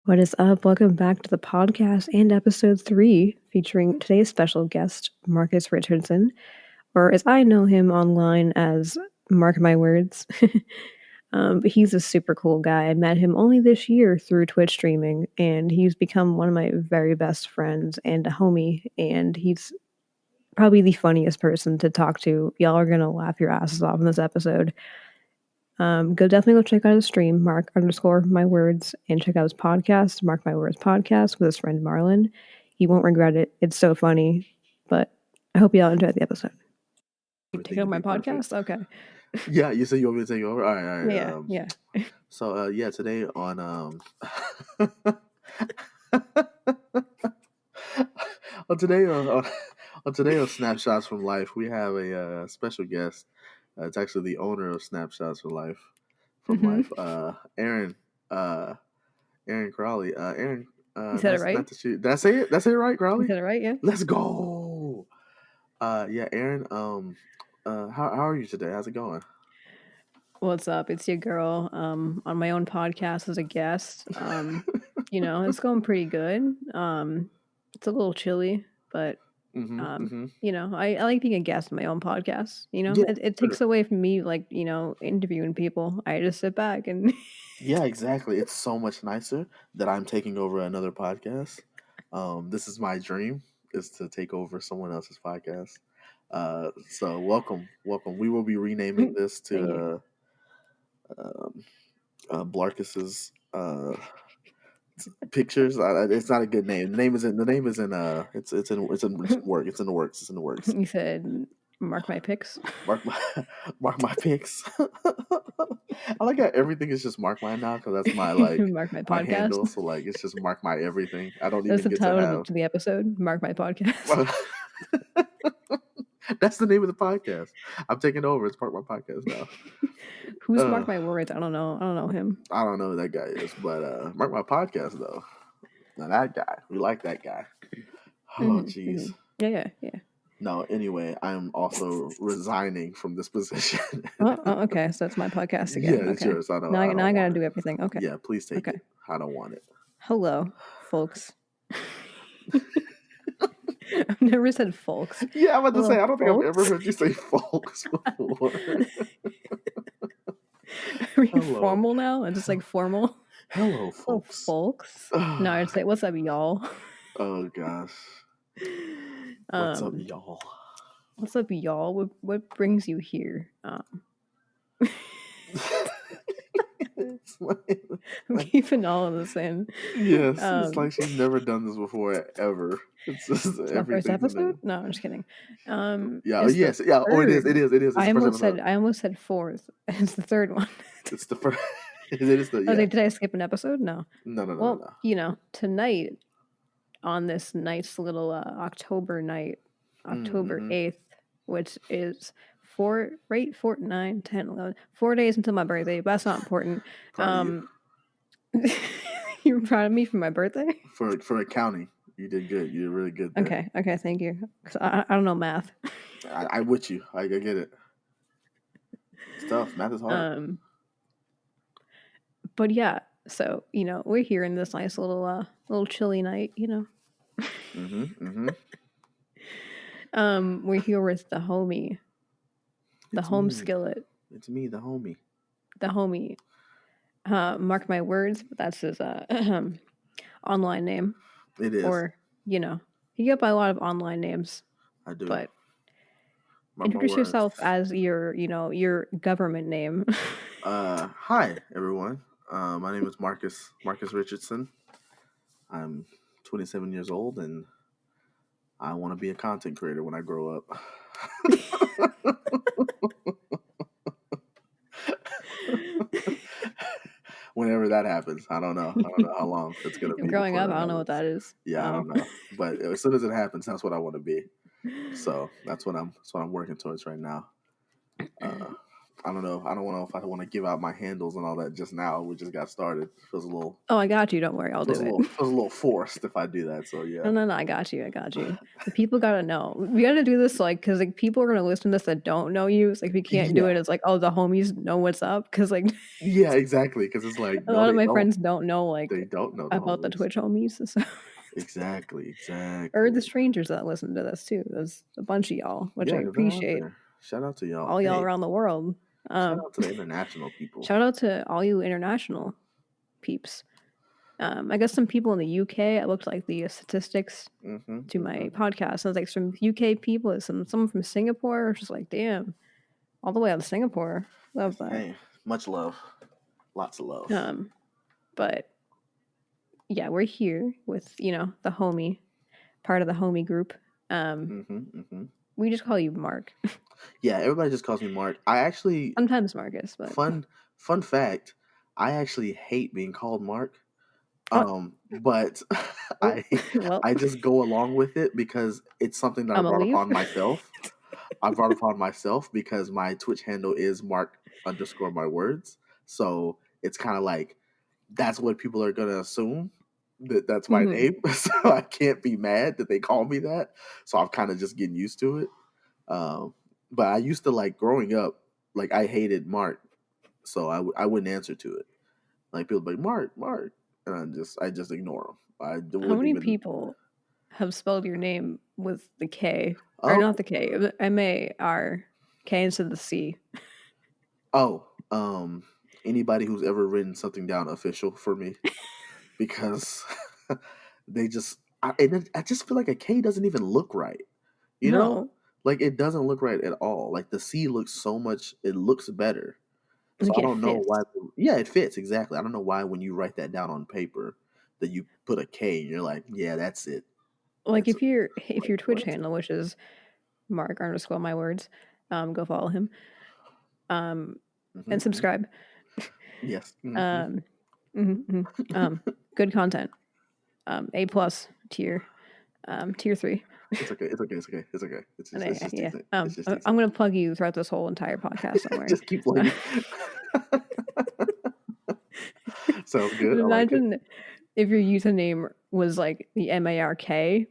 What is up? Welcome back to the podcast and episode 3, featuring today's special guest, Marcus Richardson, or as I know him online as Marc My Words. But he's a super cool guy. I met him only this year through Twitch streaming, and he's become one of my very best friends and a homie, and he's probably the funniest person to talk to. Y'all are going to laugh your asses off in this episode. Definitely go check out his stream, Marc_My_Words, and check out his podcast, Marc My Words Podcast, with his friend Marlon. You won't regret it. It's so funny. But I hope y'all enjoyed the episode. You take over my podcast? Okay. Yeah, you said you want me to take over? All right. Yeah. So, today on today on Snapshots from Life, we have a special guest. It's actually the owner of Snapshots from Life, Aaron Crowley. Aaron, you said it right? Did I say it? Did I say it right, Crowley? You said it right, yeah. Let's go. Aaron. How are you today? How's it going? What's up? It's your girl. On my own podcast as a guest. It's going pretty good. It's a little chilly, but I like being a guest on my own podcast. It takes away from me, interviewing people. I just sit back and yeah, exactly. It's so much nicer that I'm taking over another podcast. This is my dream, is to take over someone else's podcast. So welcome. We will be renaming this to Blarkus's pictures. It's not a good name. The name is in it's in the works. You said Marc My Picks. Marc My Picks. I like how everything is just Marc My now, because that's my Marc My Podcast. My handle. So it's just Marc My everything. I don't that's even the get title to have to the episode. Marc My Podcast. That's the name of the podcast. I'm taking over. It's Marc My Podcast now. Who's Marc My Words? I don't know him. I don't know who that guy is, but Marc My Podcast though. Now that guy, we like that guy. Oh jeez. Yeah. No, anyway, I'm also resigning from this position. Okay, so that's my podcast again. Yeah, it's yours. I know. Now I gotta do everything. Okay. Yeah, please take it. I don't want it. Hello, folks. I've never said folks. Yeah, I'm about to say, I don't think I've ever heard you say folks before. Are you formal now? It's just formal. Hello, folks. Folks. No, I'd say, what's up, y'all? Oh, gosh. What's up, y'all? What's up, y'all? What brings you here? I'm keeping all of this in. Yes, it's like she's never done this before, ever. It's just my first episode? No, I'm just kidding. Yes. Yeah. Oh, it is. It's I almost said fourth. It's the third one. It's the first. It is the. Yeah. Did I skip an episode? No. No. Tonight, on this nice little October night, October 8th, which is 4, 9, 10, 11, 4 days until my birthday, but that's not important. You're proud of me for my birthday? For accounting, you did good. You did really good there. Okay, thank you. 'Cause I don't know math. I'm with you. I get it. It's tough. Math is hard. But yeah, so we're here in this nice little chilly night. We're here with the homie, the home skillet. It's me, the homie. The homie. Marc My Words, but that's his online name. It is. Or, he got by a lot of online names. I do. But introduce yourself as your government name. Hi, everyone. My name is Marcus Richardson. I'm 27 years old, and I want to be a content creator when I grow up. Whenever that happens, I don't know how long it's gonna be. Growing up, I don't know what that is. Yeah, I don't know. But as soon as it happens, that's what I want to be. So that's what I'm working towards right now. I don't know. I don't know if I want to give out my handles and all that just now. We just got started. Feels a little. Oh, I got you. Don't worry, I'll do it. Feels a little forced if I do that. So yeah. No, I got you. The people gotta know. We gotta do this like because like people are gonna listen to this that don't know you. It's like we can't do it. It's like, oh, the homies know what's up because like yeah, exactly. Because it's like a lot of my friends don't know like they don't know about the Twitch homies. So. Exactly. Or the strangers that listen to this too. There's a bunch of y'all, which I appreciate. Shout out to y'all. All y'all around the world. Shout out to the international people. Shout out to all you international peeps. I guess some people in the UK, I looked like the statistics to my podcast. I was like, some UK people, someone from Singapore. I was just like, damn, all the way out of Singapore. Love that. Hey, much love. Lots of love. But yeah, we're here with, the homie, part of the homie group. We just call you Mark. Yeah, everybody just calls me Mark. I actually sometimes Marcus, but fun fact, I actually hate being called Mark. But I just go along with it because it's something that I brought upon myself. I brought upon myself because my Twitch handle is Marc_My_Words. So it's kind of like that's what people are gonna assume that's my name. So I can't be mad that they call me that. So I'm kind of just getting used to it. But I used to like growing up, like I hated Mark, so I wouldn't answer to it. Like people would be like Mark, and I just ignore them. How many people have spelled your name with the K or not the K, M-A-R-K instead of the C? Anybody who's ever written something down official for me, because they just I just feel like a K doesn't even look right. You know? Like it doesn't look right at all. Like the C looks so much. It looks better. So I don't know why. Yeah, it fits exactly. I don't know why when you write that down on paper that you put a K and you're like, yeah, that's it. Like if your Twitch handle, which is Marc_My_Words, go follow him. And subscribe. Yes. Good content. A+ tier. Tier 3. It's okay. It's decent. I'm gonna plug you throughout this whole entire podcast somewhere. Just keep plugging. Sounds good. Imagine if your username was like the MARK,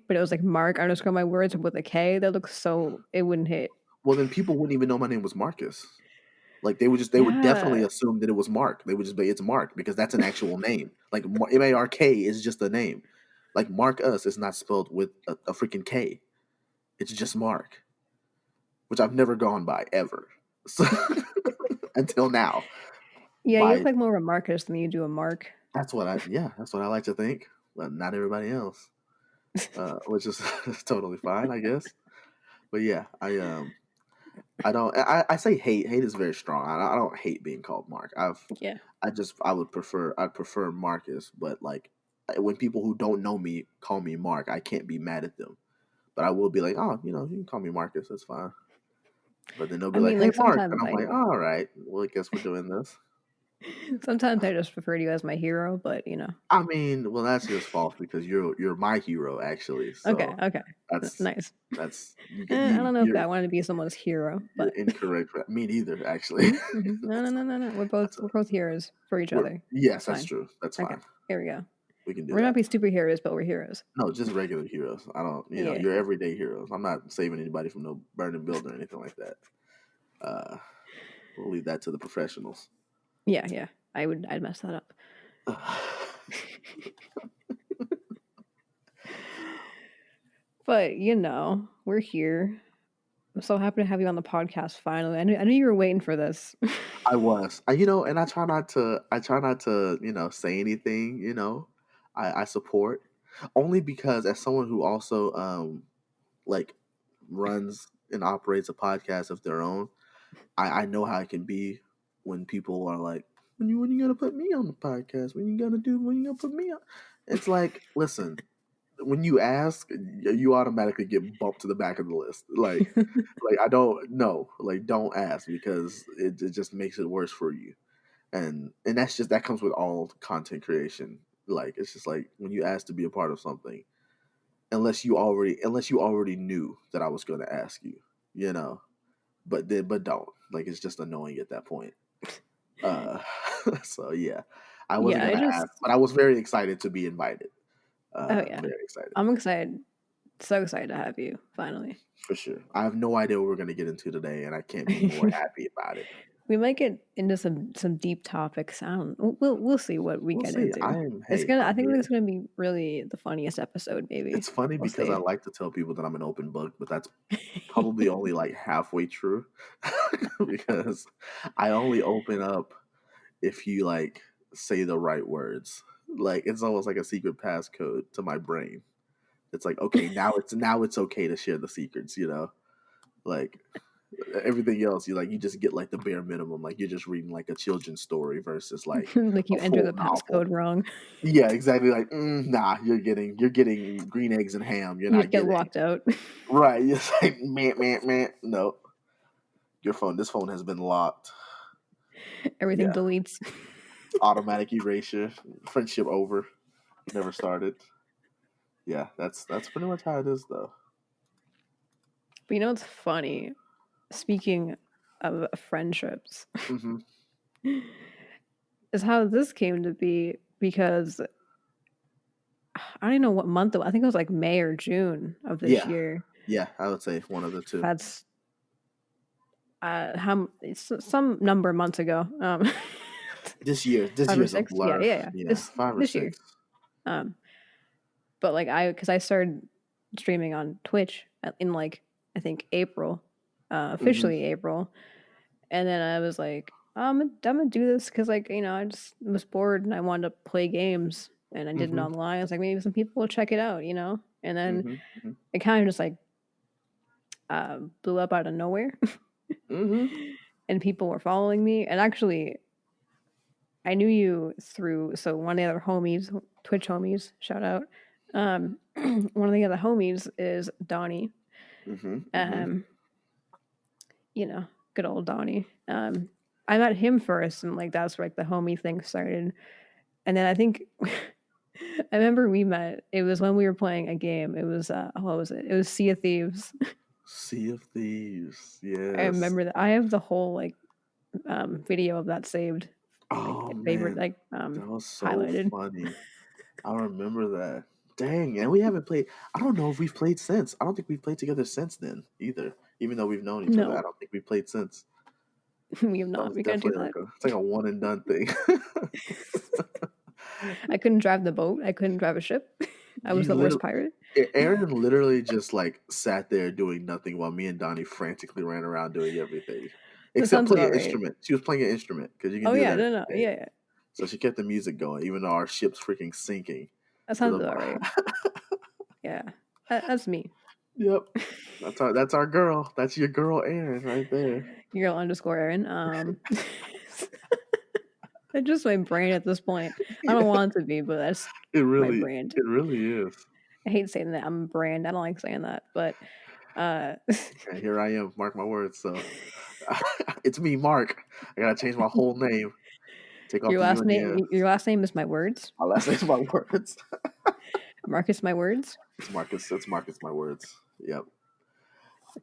but it was like Marc_My_Words with a K. That looks so it wouldn't hit. Well, then people wouldn't even know my name was Marcus. Like they would definitely assume that it was Mark. They would just be it's Mark because that's an actual name. Like MARK is just a name. Like Marcus is not spelled with a freaking K. It's just Mark, which I've never gone by ever. So, until now. Yeah, you look like more of a Marcus than you do a Mark. That's what I like to think, but not everybody else, which is totally fine, I guess. But yeah, I say hate. Hate is very strong. I don't hate being called Mark. I'd prefer Marcus, but like when people who don't know me call me Mark, I can't be mad at them. But I will be like, oh, you can call me Marcus. That's fine. But then they'll be hey, Mark. And I'm like, all right. Well, I guess we're doing this. Sometimes I just refer to you as my hero, but I mean, well, that's just false because you're my hero, actually. So okay. That's nice. That's I don't know if I wanted to be someone's hero, but incorrect. Me neither, actually. No. We're both heroes for each other. Yes, that's true. That's fine. Here we go. We can do We're not be superheroes, but we're heroes. No, just regular heroes. I don't, you're everyday heroes. I'm not saving anybody from no burning building or anything like that. We'll leave that to the professionals. Yeah. I'd mess that up. But we're here. I'm so happy to have you on the podcast finally. I knew you were waiting for this. I was. And I try not to, say anything, I support. Only because as someone who also like runs and operates a podcast of their own, I know how it can be when people are like, when you gonna put me on the podcast? When you gonna put me on? It's like, listen, when you ask, you automatically get bumped to the back of the list. Like I don't know. Like, don't ask because it just makes it worse for you. And that comes with all content creation. Like, it's just like when you ask to be a part of something, unless you already knew that I was going to ask you, but don't. Like, it's just annoying at that point. So yeah, I wasn't Yeah, gonna ask, but I was very excited to be invited. Oh yeah, Very excited. I'm excited. So excited to have you finally. For sure. I have no idea what we're gonna get into today, and I can't be more happy about it. We might get into some deep topics. I don't. We'll see what we We'll get see. into. I I'm think very, it's gonna be really the funniest episode. Maybe it's funny we'll because I see. like to tell people that I'm an open book, but that's probably only like halfway true because I only open up if you like say the right words. Like, it's almost like a secret passcode to my brain. It's like, okay, now it's okay to share the secrets, you know? Like, everything else, you just get like the bare minimum. Like, you're just reading like a children's story versus like Like a you enter full the novel. passcode wrong. Yeah, exactly. Like, nah, you're getting green eggs and ham. You're You not just get getting locked out. right. It's like man. No, this phone has been locked. Everything Yeah, deletes. automatic erasure. Friendship over. Never started. Yeah, that's pretty much how it is, though. But you know what's funny? Speaking of friendships, Mm-hmm. is how this came to be because I don't even know what month. I think it was like May or June of this Yeah, year. yeah. I would say one of the two. That's how it's some number of months ago. This 5 or year's a 6. Yeah, blur. yeah, yeah. Yeah, 5 or 6. This year. Um, but like because I started streaming on Twitch in like I think April, Mm-hmm. officially April, and then I was like, I'm gonna do this because like I just was bored and I wanted to play games and I did it Mm-hmm. online. I was like maybe some people will check it out, and then Mm-hmm. it kind of just like blew up out of nowhere, Mm-hmm. and people were following me. And actually, I knew you through one of the other homies, Twitch homies. Shout out. One of the other homies is Donnie. Mm-hmm. Mm-hmm. Um, good old Donnie. I met him first, and like that's where like the homie thing started. And then I think I remember we met. It was when we were playing a game. It was what was it? It was Sea of Thieves. Sea of Thieves. I Yes. remember that. I have the whole like video of that saved, like Oh favorite, man, like that was so highlighted. funny. I remember that. Dang, and we haven't played. I don't know if we've played since. I don't think we've played together since then either. Even though we've known each other, I No, don't think we've played since. we have That not. was We gotta do definitely that. it's like a one and done thing. I couldn't drive the boat. I couldn't drive a ship. I was You the worst literally, pirate. Aaron literally just like sat there doing nothing while me and Donnie frantically ran around doing everything, That except sounds playing about an right. instrument. She was playing an instrument because you can Oh do yeah, that in no, the game. yeah. So she kept the music going, even though our ship's freaking sinking That to sounds the about right. Yeah, that's me. Yep. That's our girl. That's your girl Aaron right there. Girl underscore Aaron. It's just my brain at this point. I don't Yeah, want it to be, but that's my brand. it really is. I hate saying that I'm a brand. I don't like saying that, but uh, And here I am, mark my words. So it's me, Mark. I gotta change my whole name. Take off your the U last and the name. N. Your last name is my words. My last name's my words. Marcus My Words. It's Marcus. It's Marcus. My words. Yep.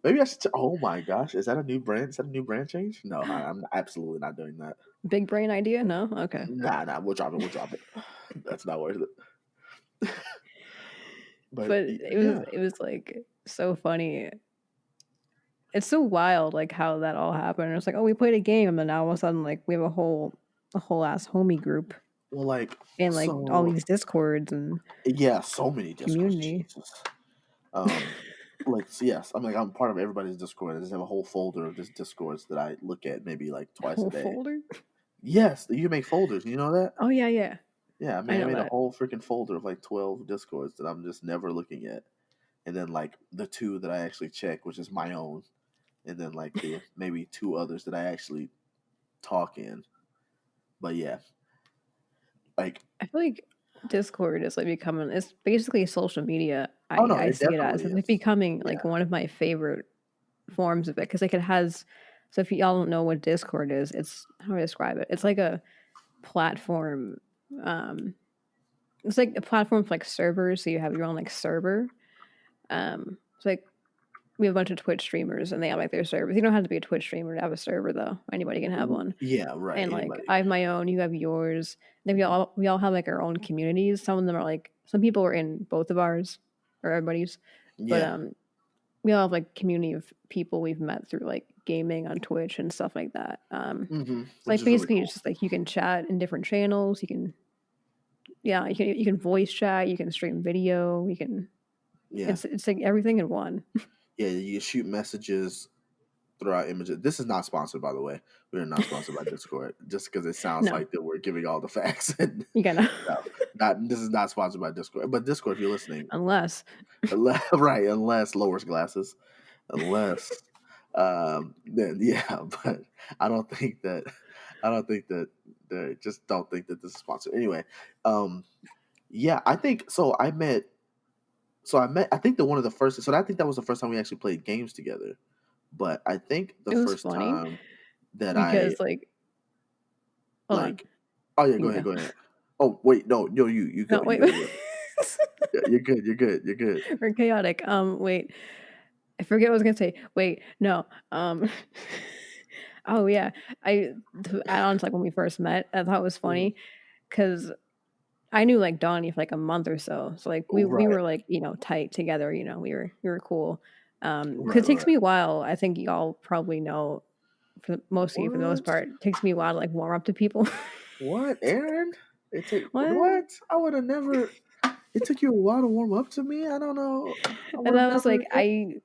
Maybe I should. Oh my gosh, is that a new brand? Is that a new brand change? No, I'm absolutely not doing that. Big brain idea? No. Okay. Nah. We'll drop it. We'll drop it. That's not worth it. But But yeah. it was like so funny. It's so wild, like how that all happened. It's like, oh, we played a game, and then now all of a sudden, like we have a whole ass homie group, Well, like and like all so. these discords and Yeah, so many discords. community. Jesus. Um, like so yes, I'm part of everybody's Discord. I just have a whole folder of just Discords that I look at maybe like twice a Whole day. folder. Yes, you can make folders. You know that? Oh yeah, yeah. Yeah, I I know made a that. whole freaking folder of like 12 Discords that I'm just never looking at, and then like the two that I actually check, which is my own, and then like the maybe two others that I actually talk in. But yeah, like I feel like Discord is like becoming. It's basically social media. oh no, I it see it as definitely it's like is. becoming Yeah. like one of my favorite forms of it because like it has. So if y'all don't know what Discord is, it's how do I describe it? It's like a platform. Um, it's like a platform for like servers. So you have your own like server. It's like we have a bunch of Twitch streamers, and they have like their servers. You don't have to be a Twitch streamer to have a server, though. Anybody can have one. Yeah, right. And like Anybody. I have my own, you have yours. Then we all have like our own communities. Some of them are like some people are in both of ours or everybody's, but Yeah. we all have like community of people we've met through like gaming on Twitch and stuff like that. Which Like is really basically cool. it's just like you can chat in different channels. You can you can voice chat. You can stream video. You can it's like everything in one. Yeah, you shoot messages, throw out images. This is not sponsored, by the way. We are not sponsored by Discord, just because it sounds No. like that we're giving all the facts. And You gotta this is not sponsored by Discord. But Discord, if you're listening, unless lowers glasses, unless then yeah. But I don't think that just don't think that this is sponsored. Anyway, yeah, I think so. I think that one of the first. So I think that was the first time we actually played games together. But I think the it was first funny time that because like hold on. oh yeah, go ahead. Oh wait, no, you go. No, wait. Yeah, you're good. We're chaotic. Wait. I forget what I was gonna say. Wait, no. Oh yeah. To add on to like when we first met, I thought it was funny because I knew like Donnie for like a month or so. So like we were like, tight together, we were cool. Because it takes me a while. I think y'all probably know for the most part, it takes me a while to like warm up to people. What, Aaron? What? I would have never. It took you a while to warm up to me. I don't know. And I was like, I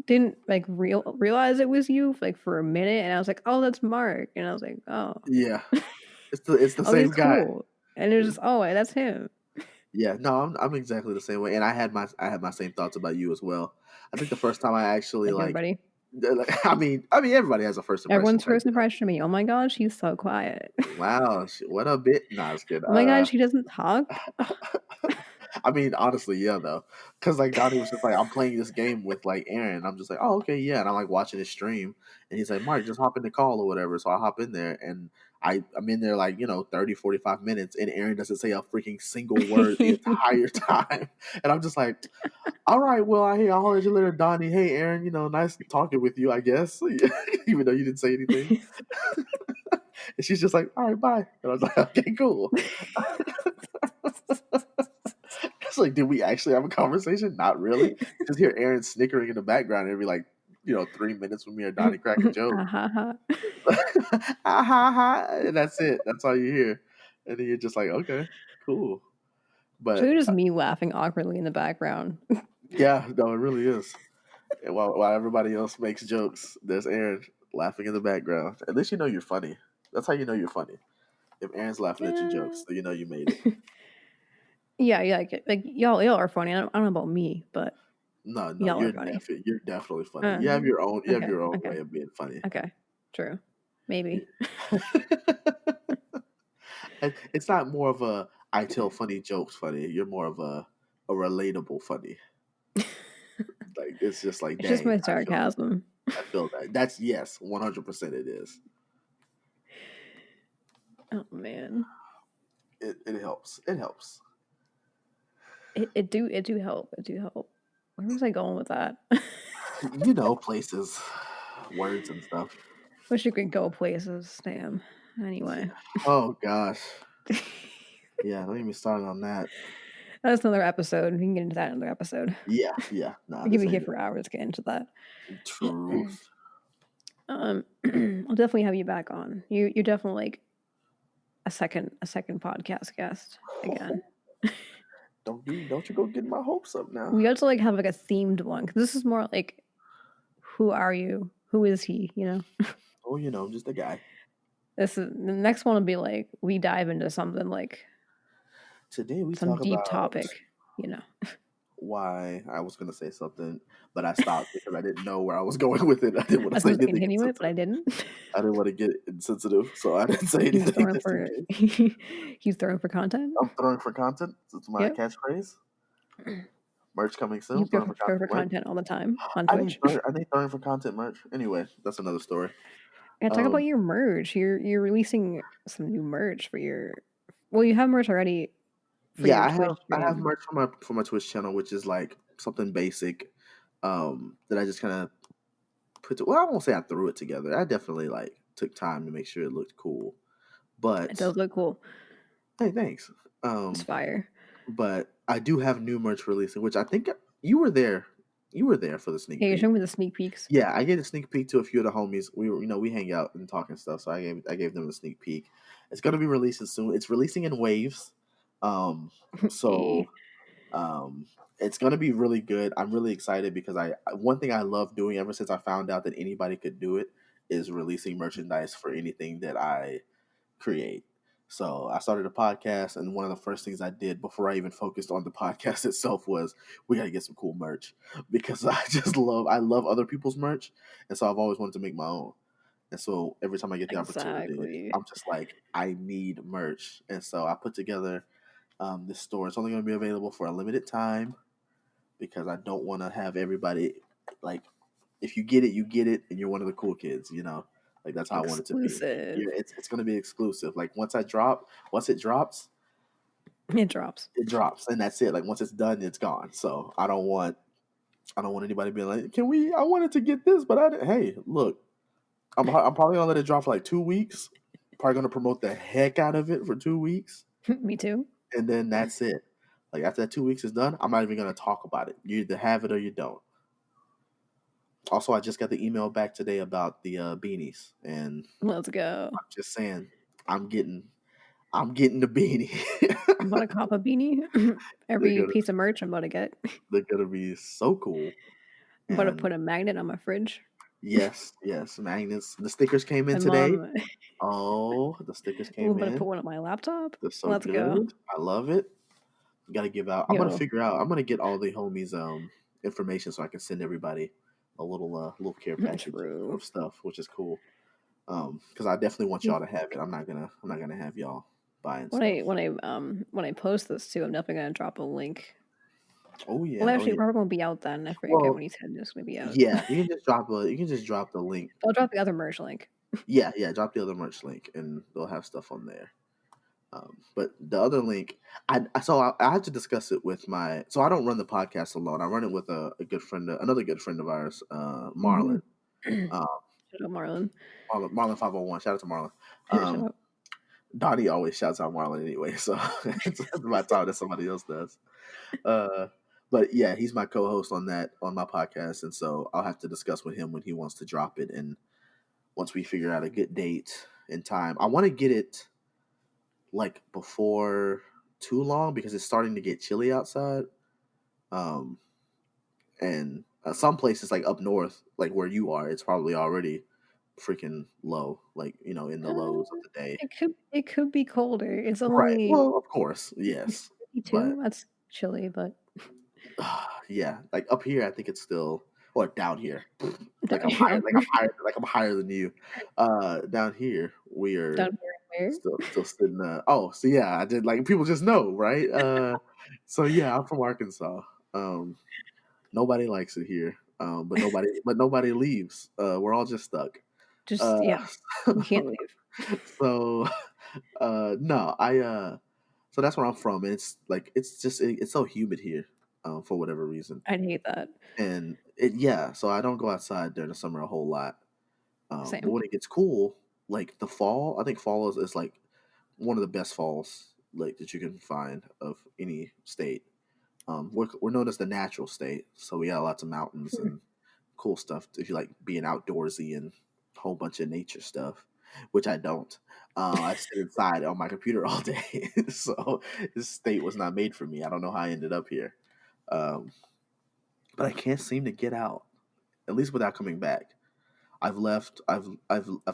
didn't like realize it was you like for a minute, and I was like, oh, that's Mark, and I was like, oh, yeah, it's the oh, same he's guy. cool. And it was just, oh, that's him. Yeah, no, I'm exactly the same way, and I had my same thoughts about you as well. I think the first time I actually everybody. I mean, everybody has a first impression. Everyone's first impression of me. Oh my god, she's so quiet. Wow, what a bit. Nah, it's good. Oh my god, she doesn't talk. I mean, honestly, yeah, though, because like Donnie was just like, I'm playing this game with like Aaron. And I'm just like, oh, okay, yeah, and I'm like watching his stream, and he's like, Mark, just hop in the call or whatever. So I hop in there, and I'm in there like 30, 45 minutes, and Aaron doesn't say a freaking single word the entire time, and I'm just like, all right, well, I heard you later, Donnie. Hey, Aaron, nice talking with you, I guess, even though you didn't say anything. And she's just like, all right, bye. And I was like, okay, cool. It's like, did we actually have a conversation? Not really. Just hear Aaron snickering in the background every 3 minutes when me or Donnie crack a joke. And that's it. That's all you hear. And then you're just like, okay, cool. But so just me laughing awkwardly in the background. Yeah, no, it really is. And while everybody else makes jokes, there's Aaron laughing in the background. At least you know you're funny. That's how you know you're funny. If Aaron's laughing at your jokes, so you know you made it. Yeah, like y'all are funny. I don't know about me, but no, y'all are funny. You're definitely funny. You have your own way of being funny. Okay, true, maybe. It's not more of a I tell funny jokes funny. You're more of a relatable funny. Like it's just like it's just my sarcasm. I feel that. That's 100% it is. Oh man, it helps. It helps. It do help. It do help. Where was I going with that? Places, words and stuff. Wish you could go places. Damn. Anyway. Oh gosh. Yeah, don't even start on that. That's another episode. We can get into that in another episode. Yeah. No, I'll be here for hours to get into that. Truth. I'll definitely have you back on. You're definitely like a second podcast guest again. Don't you go get my hopes up now. We have to have a themed one, because this is more like, who are you? Who is he? Oh, just a guy. The next one will be like, we dive into something like today we some talk deep about topic. Why I was gonna say something, but I stopped because I didn't know where I was going with it. I didn't want to say anything. Continue it, but I didn't. I didn't want to get insensitive, so I didn't say anything. He's throwing for content. I'm throwing for content. It's my catchphrase. Merch coming soon. You throw for content all the time on Twitch. I think throwing for content merch. Anyway, that's another story. Yeah, talk about your merch. You're releasing some new merch for your. Well, you have merch already. I have merch for my Twitch channel, which is like something basic. that I just kind of well, I won't say I threw it together. I definitely like took time to make sure it looked cool. It But does look cool. hey, thanks. It's fire. But I do have new merch releasing, which I think you were there. You were there for the sneak Hey, you're peek. showing me the sneak peeks. Yeah, I gave a sneak peek to a few of the homies. We were, we hang out and talk and stuff. So I gave them a sneak peek. It's gonna be releasing soon. It's releasing in waves. Um, so Hey. um, it's gonna be really good. I'm really excited because one thing I love doing ever since I found out that anybody could do it is releasing merchandise for anything that I create. So I started a podcast, and one of the first things I did before I even focused on the podcast itself was we got to get some cool merch because I love other people's merch, and so I've always wanted to make my own. And so every time I get the opportunity, Exactly. I'm just like, I need merch, and so I put together this store. It's only going to be available for a limited time because I don't want to have everybody like, if you get it, and you're one of the cool kids, like that's how I want it to be. Exclusive. It's going to be exclusive. Like once it drops, It drops. it drops, and that's it. Like once it's done, it's gone. So I don't want anybody being like, I wanted to get this, but I didn't. Hey, look, I'm probably gonna let it drop for like 2 weeks. Probably gonna promote the heck out of it for 2 weeks, Me too. and then that's it. Like after that 2 weeks is done, I'm not even gonna talk about it. You either have it or you don't. Also, I just got the email back today about the beanies, and Let's go. I'm just saying, I'm getting the beanie. I'm gonna cop a beanie. Every piece of merch I'm gonna get. They're gonna be so cool. I'm gonna And put a magnet on my fridge. yes, magnets. The stickers came in My today. mom. Oh, the stickers I'm came gonna in. put one on my laptop. They're so Let's go. good. I love it. Got to give out. I'm gonna Yo, figure out. I'm gonna get all the homies information so I can send everybody a little care package true. of stuff, which is cool. Because I definitely want y'all to have it. I'm not gonna have y'all buying stuff. When I post this too, I'm definitely gonna drop a link. Oh yeah. Well, Oh actually, yeah. probably won't be out then. I forget Well, when he said it's gonna be out. yeah. You can just drop the link. I'll drop the other merch link. Yeah. Drop the other merch link, and they'll have stuff on there. But the other link, I have to discuss it with my. So I don't run the podcast alone. I run it with a good friend, another good friend of ours, Marlon. Um, Shut up, Marlon. Marlon 501. Shout out to Marlon. Shut up. Donnie always shouts out Marlon anyway, so it's about time that somebody else does. But yeah, he's my co-host on my podcast, and so I'll have to discuss with him when he wants to drop it, and once we figure out a good date and time. I want to get it like before too long because it's starting to get chilly outside. Um, and some places like up north, like where you are, it's probably already freaking low, like in the lows of the day. It could be colder. It's Right. only Well, of course, yes, but 52. That's chilly, but yeah, like up here, I think it's still or down here. Like down here, I'm higher than you. Down here we are down here, where? still sitting. Oh, so yeah, I did like people just know, right? So yeah, I'm from Arkansas. Um, nobody likes it here. But nobody leaves. We're all just stuck. Just Uh, yeah, you can't leave. so no, so that's where I'm from, and it's like it's so humid here, for whatever reason. I'd hate that. And so I don't go outside during the summer a whole lot. But Same. when it gets cool, like the fall, I think fall is like one of the best falls like that you can find of any state. We're known as the natural state, so we got lots of mountains and cool stuff if you like being outdoorsy and a whole bunch of nature stuff, which I don't. I sit inside on my computer all day, so this state was not made for me. I don't know how I ended up here, um, but I can't seem to get out, at least without coming back. I've left. I've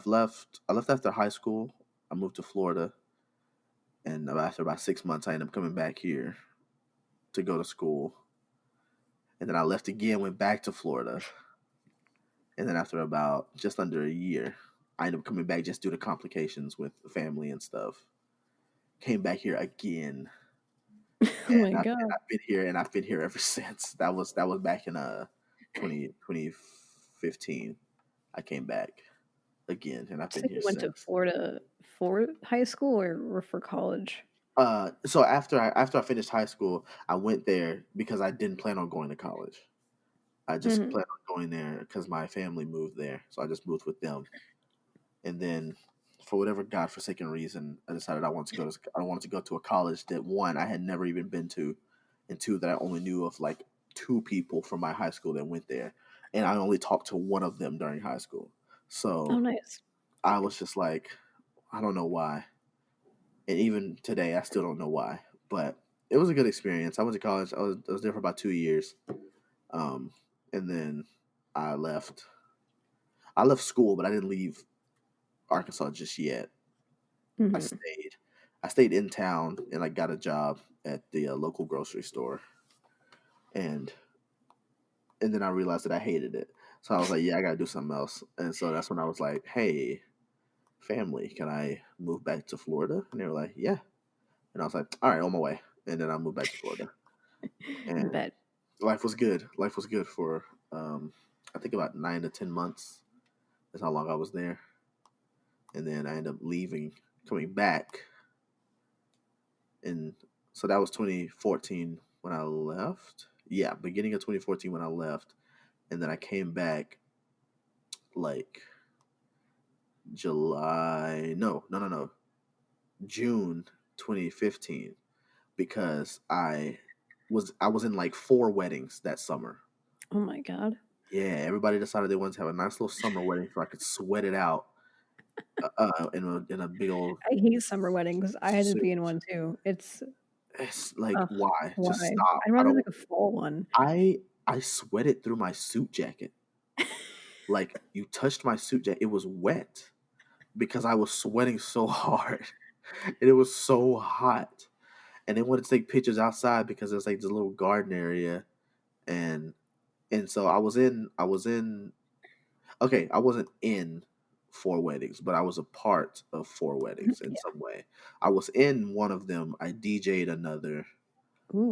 left. I left after high school. I moved to Florida, and after about 6 months, I ended up coming back here to go to school. And then I left again, went back to Florida. And then after about just under a year, I ended up coming back just due to complications with family and stuff. Came back here again. Oh my And god. I've been here and I've been here ever since. That was back in 2015. I came back again and I've So been you here went to since. Florida for high school or for college? So after I finished high school, I went there because I didn't plan on going to college. I just planned on going there because my family moved there, so I just moved with them. And then, for whatever godforsaken reason, I decided I wanted to go to a college that, one, I had never even been to, and two, that I only knew of like two people from my high school that went there, and I only talked to one of them during high school. Oh, So nice. I was just like, I don't know why, and even today I still don't know why, but it was a good experience. I went to college. I was there for about 2 years, and then I left. I left school, but I didn't leave Arkansas just yet. I Mm-hmm. stayed. I stayed in town and I got a job at the local grocery store, and then I realized that I hated it. So I was like, yeah, I gotta do something else. And so that's when I was like, hey, family, can I move back to Florida? And they were like, yeah. And I was like, all right, on my way. And then I moved back to Florida, and Bet. life was good. Life was good for I think about 9 to 10 months. That's how long I was there, and then I ended up leaving, coming back, and so that was 2014 when I left. Yeah, beginning of 2014 when I left, and then I came back like July. No, June 2015 because I was in like 4 weddings that summer. Oh my God. Yeah, everybody decided they wanted to have a nice little summer wedding so I could sweat it out in a big old I hate summer weddings. I had to be in suit. one too. It's It's like, ugh, why? Just why? stop. I'd I rather don't. like a fall one. I sweated through my suit jacket. Like, you touched my suit jacket, it was wet because I was sweating so hard, and it was so hot. And they wanted to take pictures outside because there's like this little garden area, and so I was in. Okay, I wasn't in 4 weddings, but I was a part of 4 weddings in Yeah. some way. I was in one of them. I DJ'd another.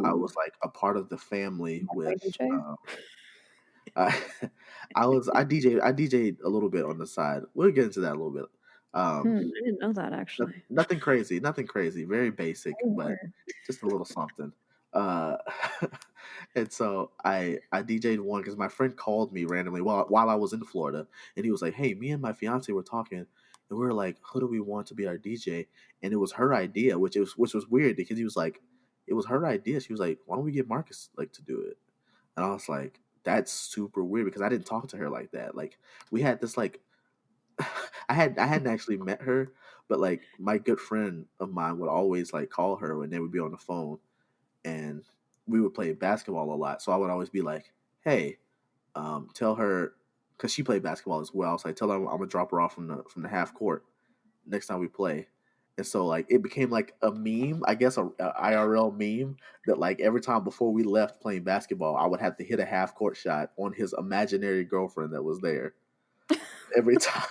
I Ooh. was like a part of the family By with. DJ? I, I DJ'd a little bit on the side. We'll get into that a little bit. Um, I didn't know that actually. Nothing crazy, nothing crazy. Very basic, Say but more. just a little something. Uh, and so I DJ'd one because my friend called me randomly while I was in Florida, and he was like, "Hey, me and my fiance were talking, and we were like, who do we want to be our DJ?" And it was her idea, which was weird because he was like, it was her idea. She was like, "Why don't we get Marcus like to do it?" And I was like, "That's super weird," because I didn't talk to her like that. Like, we had this like I hadn't actually met her, but like my good friend of mine would always like call her when they would be on the phone, and we would play basketball a lot. So I would always be like, "Hey, tell her," because she played basketball as well. So I tell her I'm gonna drop her off from the half court next time we play. And so like it became like a meme, I guess a IRL meme that like every time before we left playing basketball, I would have to hit a half court shot on his imaginary girlfriend that was there every time.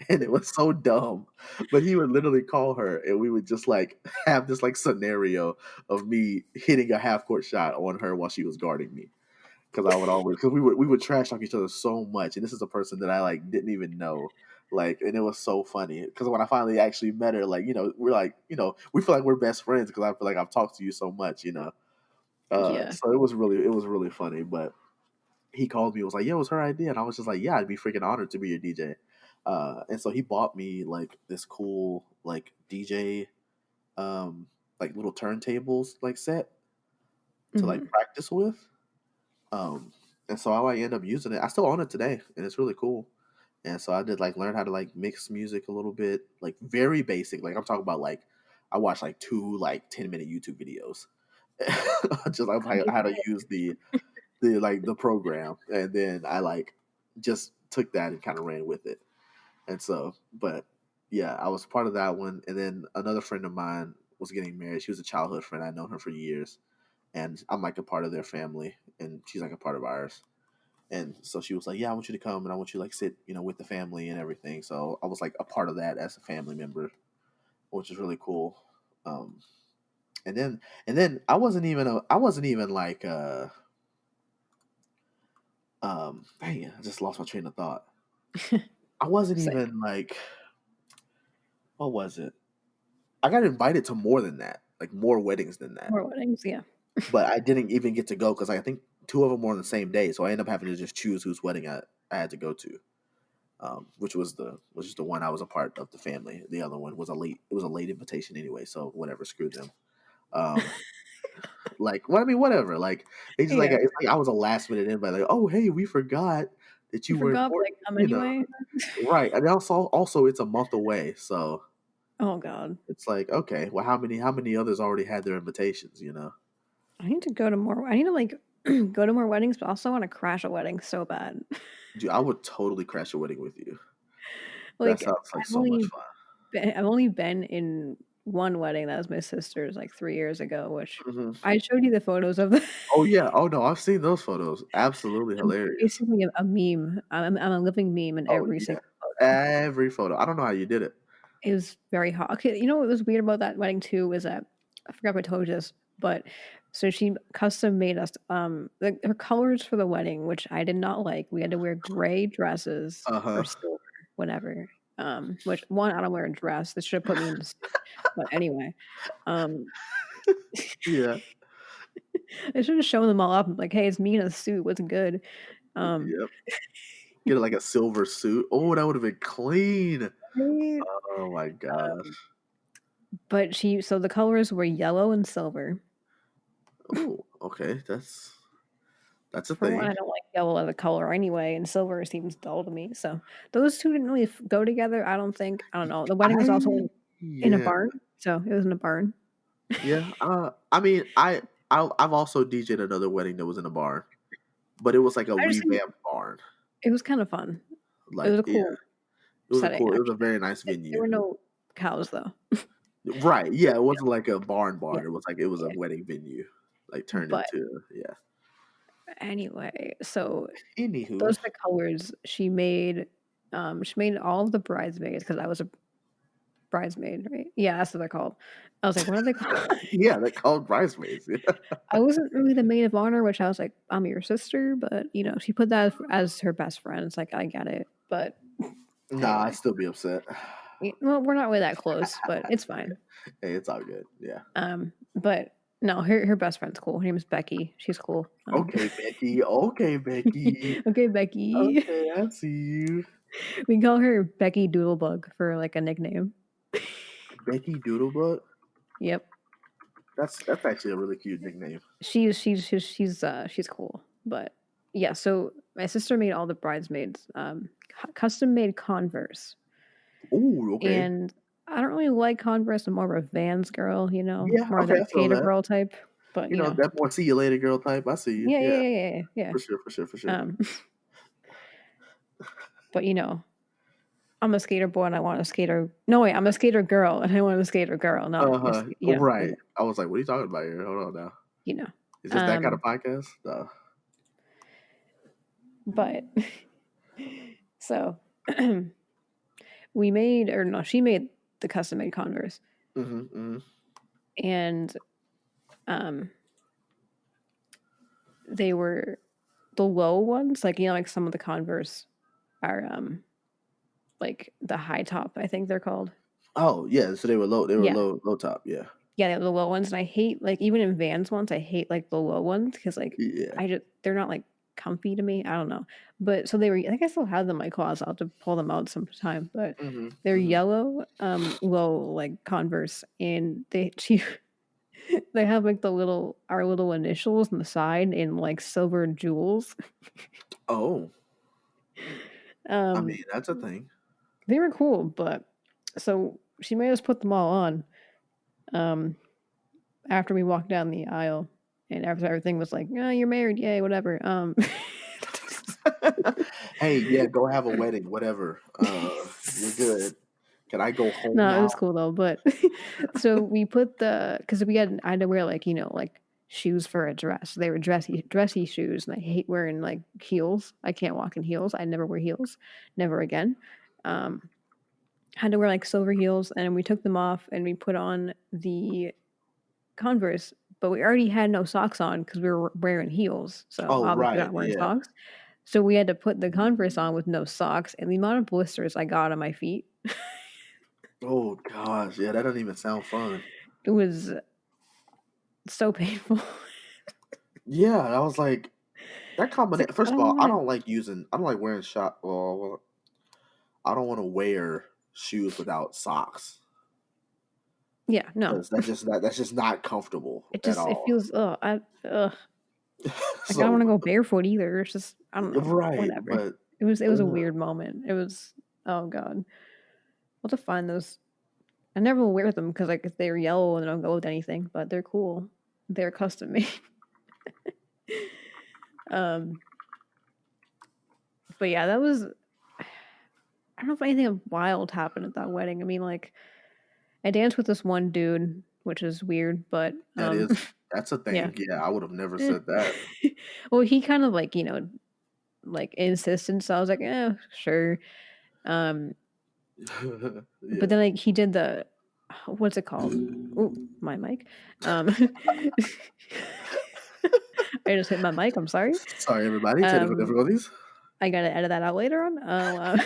And it was so dumb. But he would literally call her and we would just like have this like scenario of me hitting a half court shot on her while she was guarding me. Because I would always, because we would trash talk each other so much, and this is a person that I like didn't even know, like, and it was so funny. Because when I finally actually met her, like, we're like, we feel like we're best friends because I feel like I've talked to you so much. Yeah. So it was really funny. But he called me, and was like, "Yeah, it was her idea," and I was just like, "Yeah, I'd be freaking honored to be your DJ." And so he bought me like this cool like DJ, like little turntables like set to like Hmm. practice with. Um, and so I like end up using it. I still own it today, and it's really cool. And so I did like learn how to like mix music a little bit, like very basic. Like I'm talking about like I watched like two like 10-minute YouTube videos, just like how to use the program, and then I like just took that and kind of ran with it. And so, but yeah, I was part of that one. And then another friend of mine was getting married. She was a childhood friend. I'd known her for years, and I'm like a part of their family, and she's like a part of ours. And so she was like, "Yeah, I want you to come, and I want you to like sit, with the family and everything." So I was like a part of that as a family member, which is really cool. Um, and then I wasn't even like dang it, I just lost my train of thought. I wasn't Same. even like, what was it? I got invited to more than that, like more weddings than that. More weddings, yeah. But I didn't even get to go because I think 2 of them were on the same day, so I ended up having to just choose whose wedding I had to go to. Which was the one I was a part of the family. The other one was a late invitation anyway, so whatever, screw them. Like, well, I mean, whatever. Like, they just Yeah. it's like I was a last minute invite. Like, oh, hey, we forgot that You you were forgot, but, like, important. come You know, anyway? right? And also it's a month away, so Oh, God. it's like, okay, well, how many others already had their invitations? You know, I need to go to more. I need to, like, go to more weddings, but also want to crash a wedding so bad. dude, I would totally crash a wedding with you. That Like, sounds like I've so much only fun. I've only been in one wedding. That was my sister's, like, 3 years ago, which Hmm. I showed you the photos of. Oh yeah. Oh no, I've seen those photos. Absolutely I'm hilarious. basically a meme. I'm a living meme in Oh every yeah, single photo. every photo. I don't know how you did it. It was very hot. Okay, you know what was weird about that wedding too is that I forgot if I told you this, but so she custom made us like her colors for the wedding, which I did not like. We had to wear gray dresses Uh or huh. silver, whatever. Which one I don't wear a dress. This should have put me in the suit. But anyway, um, Yeah. I should have shown them all up. Like, hey, it's me in a suit. What's good? Um, Yep. Get like a silver suit. Oh, that would have been clean. right? Oh my gosh. But so the colors were yellow and silver. Oh, okay. That's a For one, thing. I don't like yellow as a color anyway, and silver seems dull to me. So those two didn't really go together. I don't think. I don't know. The wedding was also I in a yeah. barn, so it was in a barn. Yeah. I mean, I've also DJ'd another wedding that was in a barn, but it was like a I just think revamped barn. it was kind of fun. It Like, was a yeah, cool it was setting, it was a actually. very nice There venue. were no cows though. Right. Yeah, it wasn't like a barn Yeah, barn. It was like it was a yeah. wedding venue. Like turned But into yeah. anyway, so Anywho. those are the colors she made. She made all of the bridesmaids because I was a bridesmaid, right? Yeah, that's what they're called. I was like, what are they called? Yeah, they called bridesmaids. Yeah. I wasn't really the maid of honor, which I was like, I'm your sister, but she put that as her best friend. It's like, I get it. But Nah, I'd anyway, still be upset. well, we're not really that close, but it's fine. Hey, it's all good. Yeah. But no, her best friend's cool. Her name is Becky. She's cool. Okay, Becky. Okay, Becky. Okay, Becky. Okay, I see you. We call her Becky Doodlebug for like a nickname. Becky Doodlebug. Yep. That's actually a really cute nickname. She's cool. But yeah, so my sister made all the bridesmaids custom made Converse. Ooh, okay. And I don't really like Converse. I'm more of a Vans girl, Yeah, more of okay, that I feel skater that. girl type. But You know, that more see you later girl type. I see you. yeah, Yeah, yeah, yeah, yeah, yeah. for sure, for sure, for sure. But I'm a skater boy and I want a skater. No, wait, I'm a skater girl and I want a skater girl. Not, Uh-huh. Right. I was like, what are you talking about here? Hold on now. Is this that kind of podcast? No. But so she made the custom made Converse, and they were the low ones, like like some of the Converse are like the high top, I think they're called. Oh yeah, so they were low. They were Yeah, low top. Yeah. yeah, they were the low ones, and I hate like even in Vans ones, I hate like the low ones because like Yeah. they're not like comfy to me. I don't know, but so they were. I think I still have them in my closet. I'll have to pull them out sometime. But they're yellow, low like Converse, and they have like our little initials on the side in like silver jewels. Oh. I mean, that's a thing. They were cool, but so she made us put them all on. After we walked down the aisle, and after everything was like, "Oh, you're married, yay, whatever." Hey, yeah, go have a wedding, whatever. You're good. Can I go home No, it now? was cool though. But so we put because I had to wear like like shoes for a dress. They were dressy shoes, and I hate wearing like heels. I can't walk in heels. I never wear heels, never again. Had to wear like silver heels, and we took them off, and we put on the Converse, but we already had no socks on because we were wearing heels. So Oh, obviously right. not wearing Yeah. socks. So we had to put the Converse on with no socks, and the amount of blisters I got on my feet, Oh gosh, yeah, that doesn't even sound fun. it was so painful. Yeah, I was like, That combination. like, I First of don't all, I want to. don't like using. I don't like wearing shot. Well, I don't want to wear shoes without socks Yeah, no. because that's just not comfortable at It all. feels like I don't want to So go barefoot either. It's just I don't know. right, Whatever. but It was a uh, weird moment. It was oh god. We'll have to find those. I never will wear them because like if they're yellow and they don't go with anything, but they're cool. They're custom made. um, but yeah, that was. I don't know if anything wild happened at that wedding. I mean, like I danced with this one dude, which is weird, but that's a yeah. thing. Yeah, I would have never said that. Well, he kind of like like insisted, so I was like, sure. But Yeah. then like he did the what's it called? Oh, my mic. I just hit my mic. I'm sorry. Sorry, everybody. Technical Um, difficulties. I gotta edit that out later on.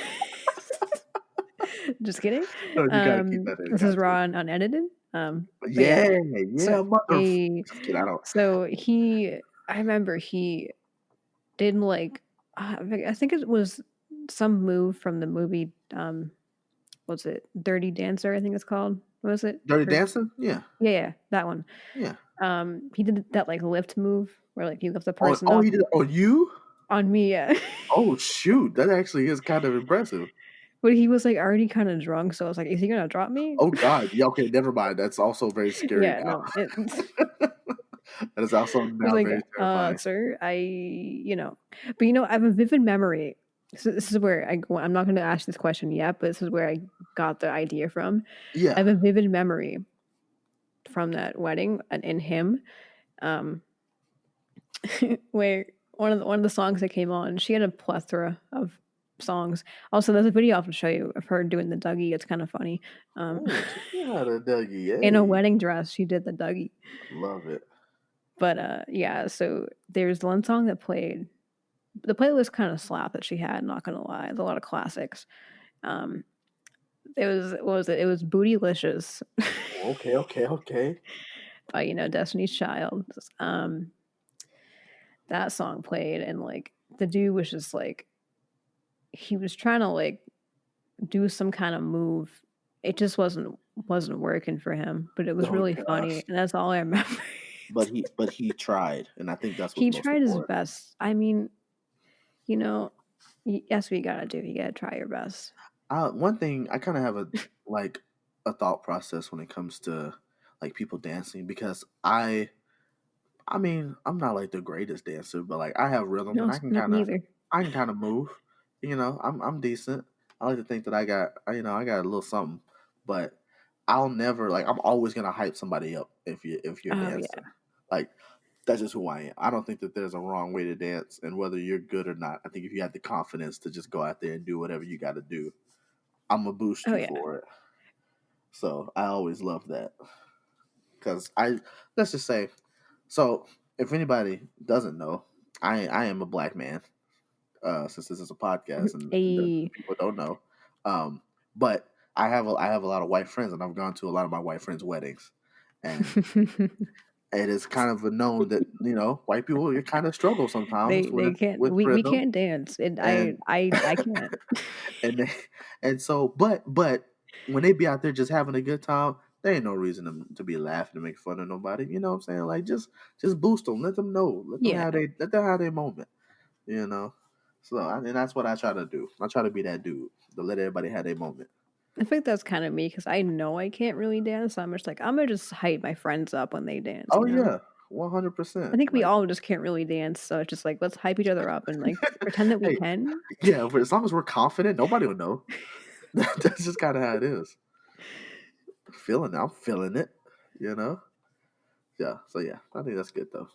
Just kidding. No, you gotta keep that in. This is Got to. raw and unedited. But yeah. Yeah, So yeah, mother. Just kidding. I don't. I remember he did like I think it was some move from the movie. What's it? Dirty Dancer, I think it's called. What was it? Dirty Or, Dancing. Yeah, yeah, that one. yeah. He did that like lift move where like you lift the Oh, person up he did. Oh, you. on me. Yeah. Oh, shoot. That actually is kind of impressive. But he was like already kind of drunk, so I was like, "Is he gonna drop me?" Oh, God. Yeah, okay, never mind. That's also very scary Yeah, now. no. That is also I was now like, very terrifying. sir, but I have a vivid memory. So this is where I'm not going to ask this question yet, but this is where I got the idea from. I Yeah. have a vivid memory from that wedding and in him, um, where one of the songs that came on, she had a plethora of songs. Also, there's a video I'll have to show you of her doing the Dougie. It's kind of funny. Oh, yeah, the Dougie. In a Hey. wedding dress, she did the Dougie. Love it. But yeah, so there's one song that played. The playlist kind of slapped that she had. Not gonna lie, there's a lot of classics. Um, it was what was it? It was Bootylicious Okay. by Destiny's Child. Um, that song played, and like the dude was just like he was trying to like do some kind of move. It just wasn't working for him, but it was Oh, really gosh. funny, and that's all I remember. But he tried, and I think that's what's He most tried his important. best. I mean, you know, that's what you gotta do. You gotta try your best. One thing I kind of have a thought process when it comes to like people dancing because I mean I'm not like the greatest dancer, but like I have rhythm and No, not me either. I can kind of move. I'm decent. I like to think that I got a little something, but I'll never like I'm always gonna hype somebody up if you're Oh yeah, dancing. Like that's just who I am. I don't think that there's a wrong way to dance, and whether you're good or not, I think if you have the confidence to just go out there and do whatever you got to do, I'm gonna boost oh you yeah. for it. So I always love that because I let's just say so. If anybody doesn't know, I am a black man. Since this is a podcast and the A people don't know, but I have a lot of white friends and I've gone to a lot of my white friends' weddings, and it is kind of a known that white people you kind of struggle sometimes they can't with we rhythm can't dance. And I and I I can't. and they, and so but when they be out there just having a good time, there ain't no reason to be laughing and make fun of nobody. You know what I'm saying? Like just boost them, let them know, Yeah, let them have their moment. You know. So and that's what I try to do. I try to be that dude to let everybody have their moment. I think that's kind of me because I know I can't really dance. So I'm just like I'm gonna just hype my friends up when they dance. Oh yeah, 100%. I think we Like all just can't really dance, so it's just like let's hype each other up and like pretend that we hey, can. yeah, but as long as we're confident, nobody will know. That's just kind of how it is. I'm feeling it. You know. Yeah. So yeah, I think that's good though.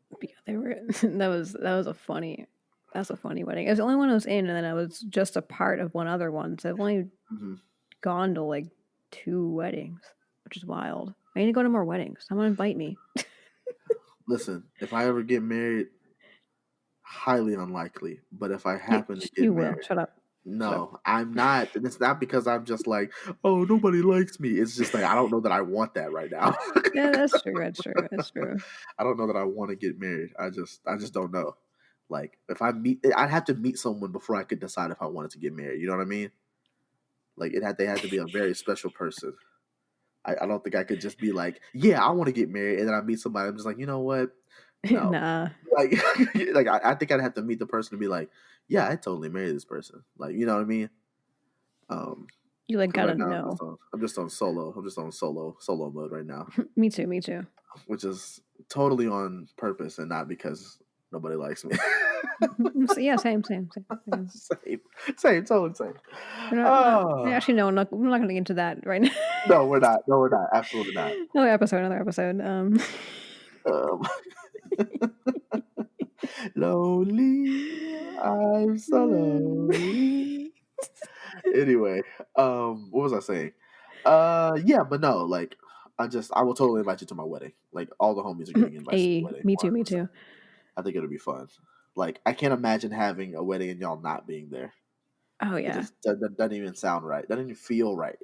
But yeah, they were that was a funny that's a funny wedding. It was the only one I was in, and then I was just a part of one other one. So I've only Hmm. gone to like 2 weddings, which is wild. I need to go to more weddings. Someone invite me. Listen, if I ever get married, highly unlikely. But if I You happen to get you will married, shut up. No, I'm not. And it's not because I'm just like, oh, nobody likes me. It's just like I don't know that I want that right now. Yeah, that's true. That's true. That's true. I don't know that I want to get married. I just don't know. Like if I'd have to meet someone before I could decide if I wanted to get married. You know what I mean? Like they had to be a very special person. I don't think I could just be like, yeah, I want to get married, and then I meet somebody. I'm just like, you know what? No. Nah, Like, I think I'd have to meet the person to be like, yeah, I totally marry this person. Like, you know what I mean? you like Because gotta right now know. I'm just on solo. I'm just on solo mode right now, Me too. Me too. which is totally on purpose and not because nobody likes me. So, yeah, same. Totally same. We're not. Oh Actually, no. We're not gonna get into that right now. no, we're not. No, we're not. Absolutely not. Another episode. Another episode. Um, lonely. I'm so lonely. Anyway, what was I saying? Yeah, but no, like, I will totally invite you to my wedding. Like, all the homies are getting invited to the Hey, wedding. me too. Me 100%. too. I think it'll be fun. Like, I can't imagine having a wedding and y'all not being there. Oh It yeah. just doesn't even sound right. Doesn't even feel right.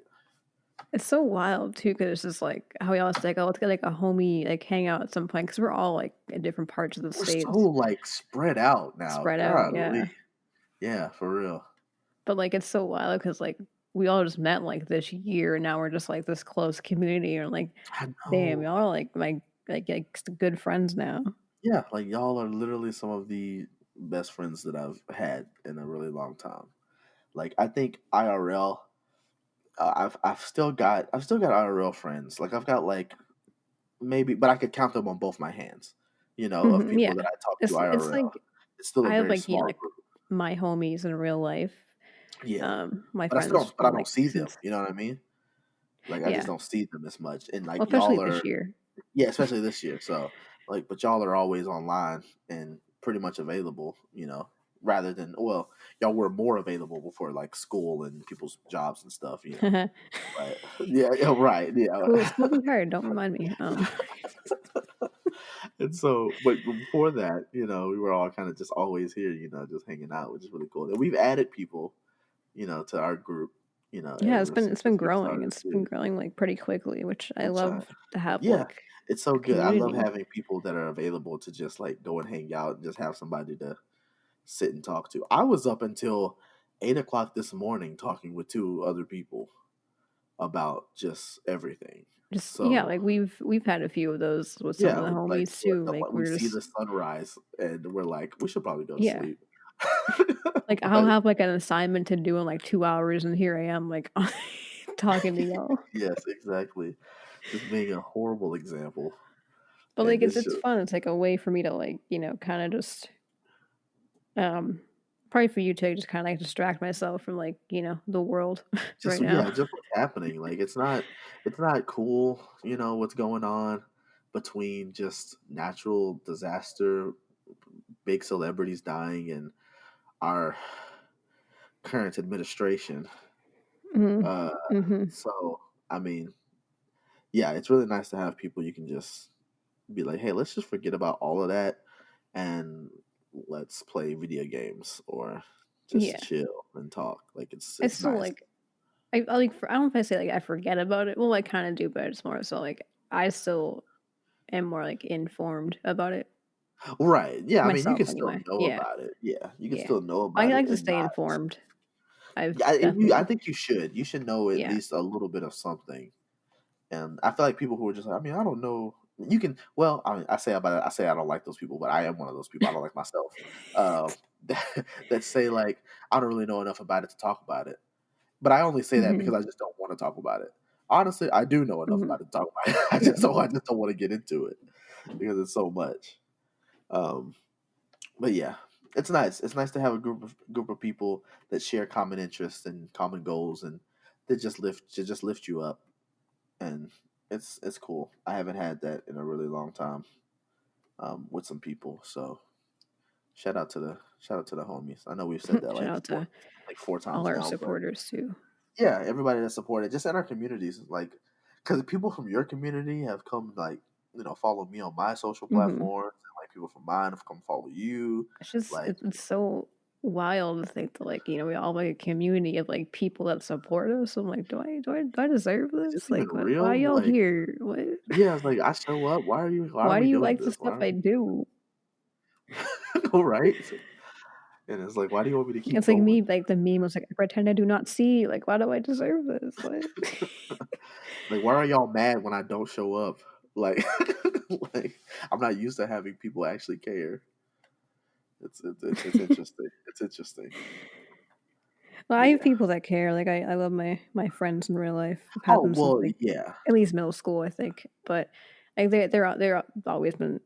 It's so wild too, because it's just like how we always like, oh, let's get like a homie like hang out at some point, because we're all like in different parts of the We're so states, like spread out now. spread out. Yeah, Golly. Yeah, for real. but like it's so wild because like we all just met like this year, and now we're just like this close community, and like, I damn, know. y'all are like my good friends now. Yeah, like y'all are literally some of the best friends that I've had in a really long time. Like I think IRL, I've still got IRL friends. Like I've got like maybe, but I could count them on both my hands. You know, of people that Yeah, I talk to it's IRL. like It's still a I have very like small like group. my homies in real life, Yeah, my but I still friends don't. But I from don't like see them. since, You know what I mean? Like I just yeah, don't see them as much. And well, like especially y'all this are, year. yeah, especially this year. So like, but y'all are always online and pretty much available. You know, rather than y'all were more available before like school and people's jobs and stuff. You know, but yeah, right, yeah. School be hard. Don't remind me. And so, but before that, you know, we were all kind of just always here, you know, just hanging out, which is really cool. And we've added people, you know, to our group, you know, Yeah, ever since it's been we growing. started It's been too. growing like pretty quickly, which I Which, love to have yeah, like it's so a good. I love community. having people that are available to just like go and hang out and just have somebody to sit and talk to. I was up until 8 o'clock this morning talking with two other people about just everything. Just yeah, So like we've had a few of those with some yeah, of the like homies too. Like we we're see just the sunrise and we're like, we should probably go to yeah. sleep. Like I'll But have like an assignment to do in like 2 hours, and here I am like talking to y'all. yes, exactly. Just being a horrible example, But like and it's it's just fun. It's like a way for me to like kind of just um probably for you to just kind of like distract myself from like the world just right yeah, now. just what's happening. Like it's not cool. You know what's going on between just natural disaster, big celebrities dying, and our current administration. Hmm. Uh, Hmm. so I mean, yeah, it's really nice to have people you can just be like, hey, let's just forget about all of that and let's play video games or just Yeah, chill and talk. Like it's it's still nice. like I like I don't know if I say like I forget about it. Well, I kind of do, but it's more so like I still am more like informed about it Right. Yeah, I mean you myself can still anyway. know Yeah, about it. Yeah. You can yeah. still know I about it like to and stay not informed. I've yeah, I definitely think you should. You should know at yeah. least a little bit of something. And I feel like people who are just like, I mean, I don't know. You can, well, I mean, I say I don't like those people, but I am one of those people. I don't like myself. Um, that say like, I don't really know enough about it to talk about it. But I only say that Hmm. because I just don't want to talk about it. Honestly, I do know enough Hmm. about it to talk about it. I just don't want to get into it because it's so much. Um, but yeah, it's nice. It's nice to have a group of people that share common interests and common goals, and that just lift you up. And it's cool. I haven't had that in a really long time with some people. So shout out to the homies. I know we've said that Shout out to like four all times our now, but supporters too. yeah, everybody that supported just in our communities, like because people from your community have come like follow me on my social Hmm. platforms, and like people from mine have come follow you. It's just Like it's so. wild to think that, like, you know, we all have like a community of like people that support us. I'm like, do I deserve Is this this? even Like, why are real? y'all Like, here? What? yeah, it's like I show up. Why are Why do we you doing like the this? stuff I do? Right? And it's like, why do you want me to keep It's like going? me, like the meme was like, I pretend I do not see. Like, why do I deserve this? Like, Like, why are y'all mad when I don't show up? Like, like I'm not used to having people actually care. It's interesting. It's interesting. well, I But have yeah. people that care. Like, I love my friends in real life. I've had Oh them since well, like yeah, at least middle school, I think. But like they're always been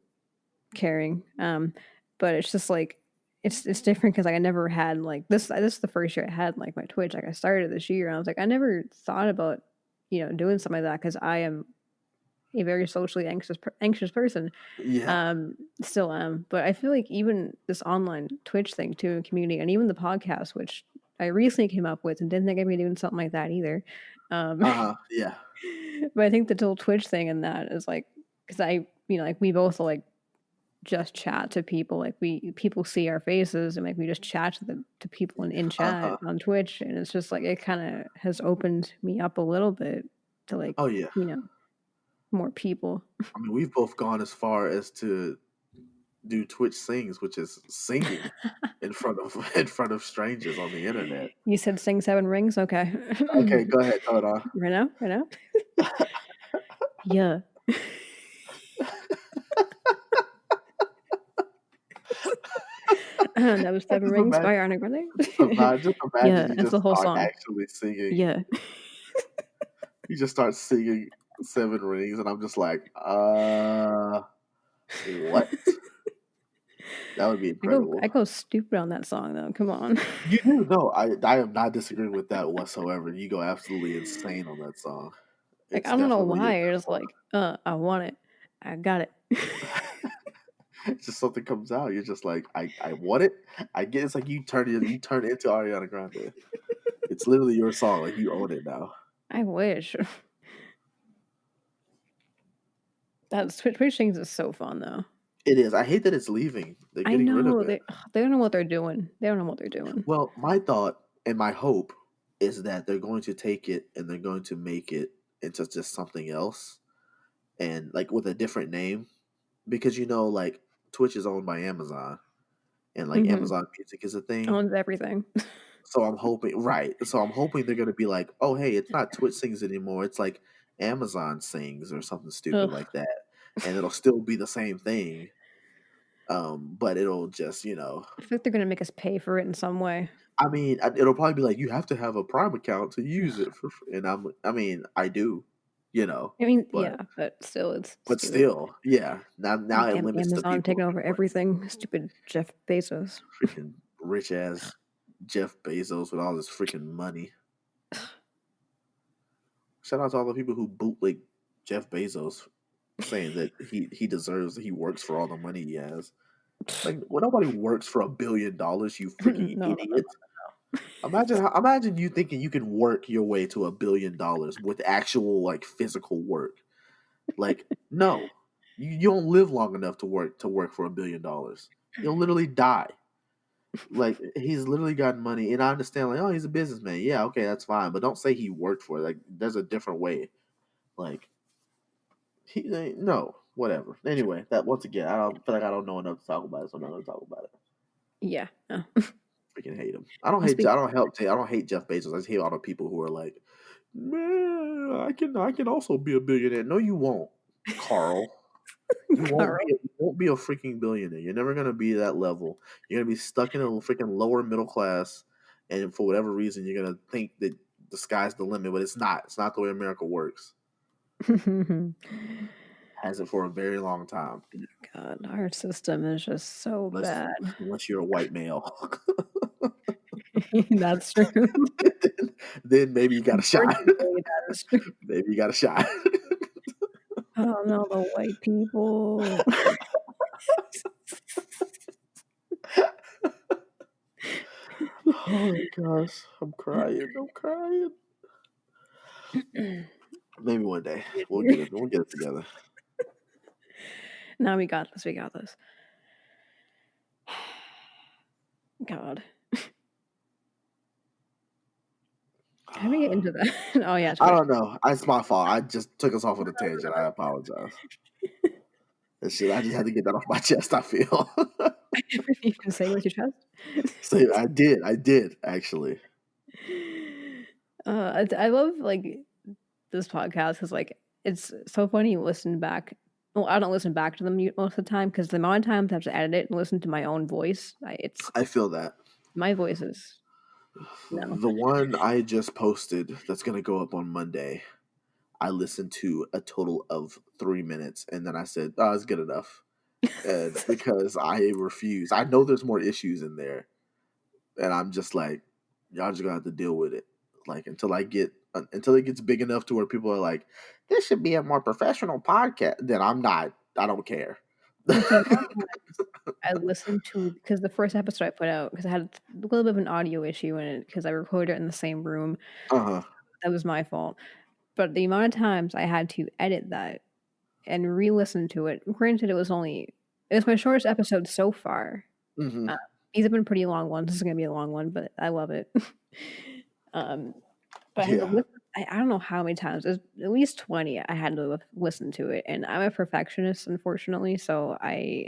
caring. But it's just like it's different because like I never had like this. This is the first year I had like my Twitch. Like I started this year, and I was like I never thought about doing something like that because I am a very socially anxious person. yeah. Still am, but I feel like even this online Twitch thing too, community, and even the podcast, which I recently came up with, and didn't think I'd be doing something like that either. Um, Yeah. but I think the whole Twitch thing and that is like because like we both like just chat to people, like people see our faces and like we just chat to people in chat Uh-huh. on Twitch, and it's just like it kind of has opened me up a little bit to like Oh yeah. more people. I mean, we've both gone as far as to do Twitch sings, which is singing in front of strangers on the internet. You said sing seven rings, okay. Okay, go ahead, hold on. Right now. Yeah. That was I seven just rings by imagine, Ariana Grande. just imagine Yeah, you that's the just whole start song. actually singing. Yeah. You just start singing Seven Rings, and I'm just like, what? That would be I incredible. go stupid on that song though. Come on. You do no, I am not disagreeing with that whatsoever. You go absolutely insane on that song. Like It's I don't know definitely a why. good It's just one. like, I want it. I got it. It's just something comes out. You're just like, I want it. I get. It's like you turn into Ariana Grande. It's literally your song. Like you own it now. I wish. That Twitch things is so fun though. It is. I hate that it's leaving. They're I getting rid of know it. they don't know what they're doing. They don't know what they're doing. Well, my thought and my hope is that they're going to take it and they're going to make it into just something else and like with a different name because like Twitch is owned by Amazon and like Mm-hmm. Amazon Music is a thing. Owns everything. So I'm hoping, right? So I'm hoping they're gonna be like, oh, hey, it's not Twitch sings anymore. It's like Amazon sings or something stupid Ugh. like that, and it'll still be the same thing. But it'll just, I think they're gonna make us pay for it in some way. I mean, it'll probably be like you have to have a Prime account to use it for, free. And I mean, I do, I mean, but yeah, but still, it's but stupid. still, yeah. Now it limits the Amazon people taking who over can play. everything. Stupid Jeff Bezos. Freaking rich ass Jeff Bezos with all this freaking money. Shout out to all the people who bootleg Jeff Bezos, saying that he deserves he works for all the money he has. Like, well, nobody works for $1 billion. You freaking No. idiot! Imagine you thinking you can work your way to $1 billion with actual like physical work. Like, no, you don't live long enough to work for $1 billion. You'll literally die. Like he's literally got money, and I understand. Like, oh, he's a businessman. Yeah, okay, that's fine. But don't say he worked for it. Like, there's a different way. Like, no, whatever. Anyway, that once again, I don't feel like I don't know enough to talk about it, so I'm not gonna talk about it. Yeah. No. Freaking hate him. I'll speak. I don't hate Jeff Bezos. I just hate all the people who are like, man, I can also be a billionaire. No, you won't, Carl. Carl. You won't be a freaking billionaire. You're never gonna be that level. You're gonna be stuck in a freaking lower middle class, and for whatever reason, you're gonna think that the sky's the limit, but it's not. It's not the way America works. Has it for a very long time. God, our system is just so Unless bad. unless you're a white male. That's true. Then maybe you got a shot. Unfortunately, that is true. Maybe you got a shot. Oh no, the white people. Oh my gosh, I'm crying. I'm crying. Maybe one day we'll get it. We'll get it together. Now we got this. We got this. God. How do we get into that? Oh yeah, I Twitter. don't know. It's my fault. I just took us off on a tangent. I apologize. That shit, I just had to get that off my chest, I feel. You can say with your chest. So I did actually. I love like this podcast because like it's so funny. You listen back. Well, I don't listen back to them most of the time because the amount of times I have to edit it and listen to my own voice, it's I feel that. my voice is no. The one I just posted that's gonna go up on Monday, I listened to a total of 3 minutes and then I said, oh, it's good enough. And because I refuse. I know there's more issues in there. And I'm just like, y'all just gonna have to deal with it. Like until it gets big enough to where people are like, this should be a more professional podcast. Then I don't care. So I listened to because the first episode I put out because I had a little bit of an audio issue in it because I recorded it in the same room. Uh-huh. That was my fault. But the amount of times I had to edit that and re-listen to it. Granted, it was my shortest episode so far. Mm-hmm. These have been pretty long ones. This is gonna be a long one, but I love it. But I had to listen, I don't know how many times. It was at least 20. I had to listen to it, and I'm a perfectionist, unfortunately, so I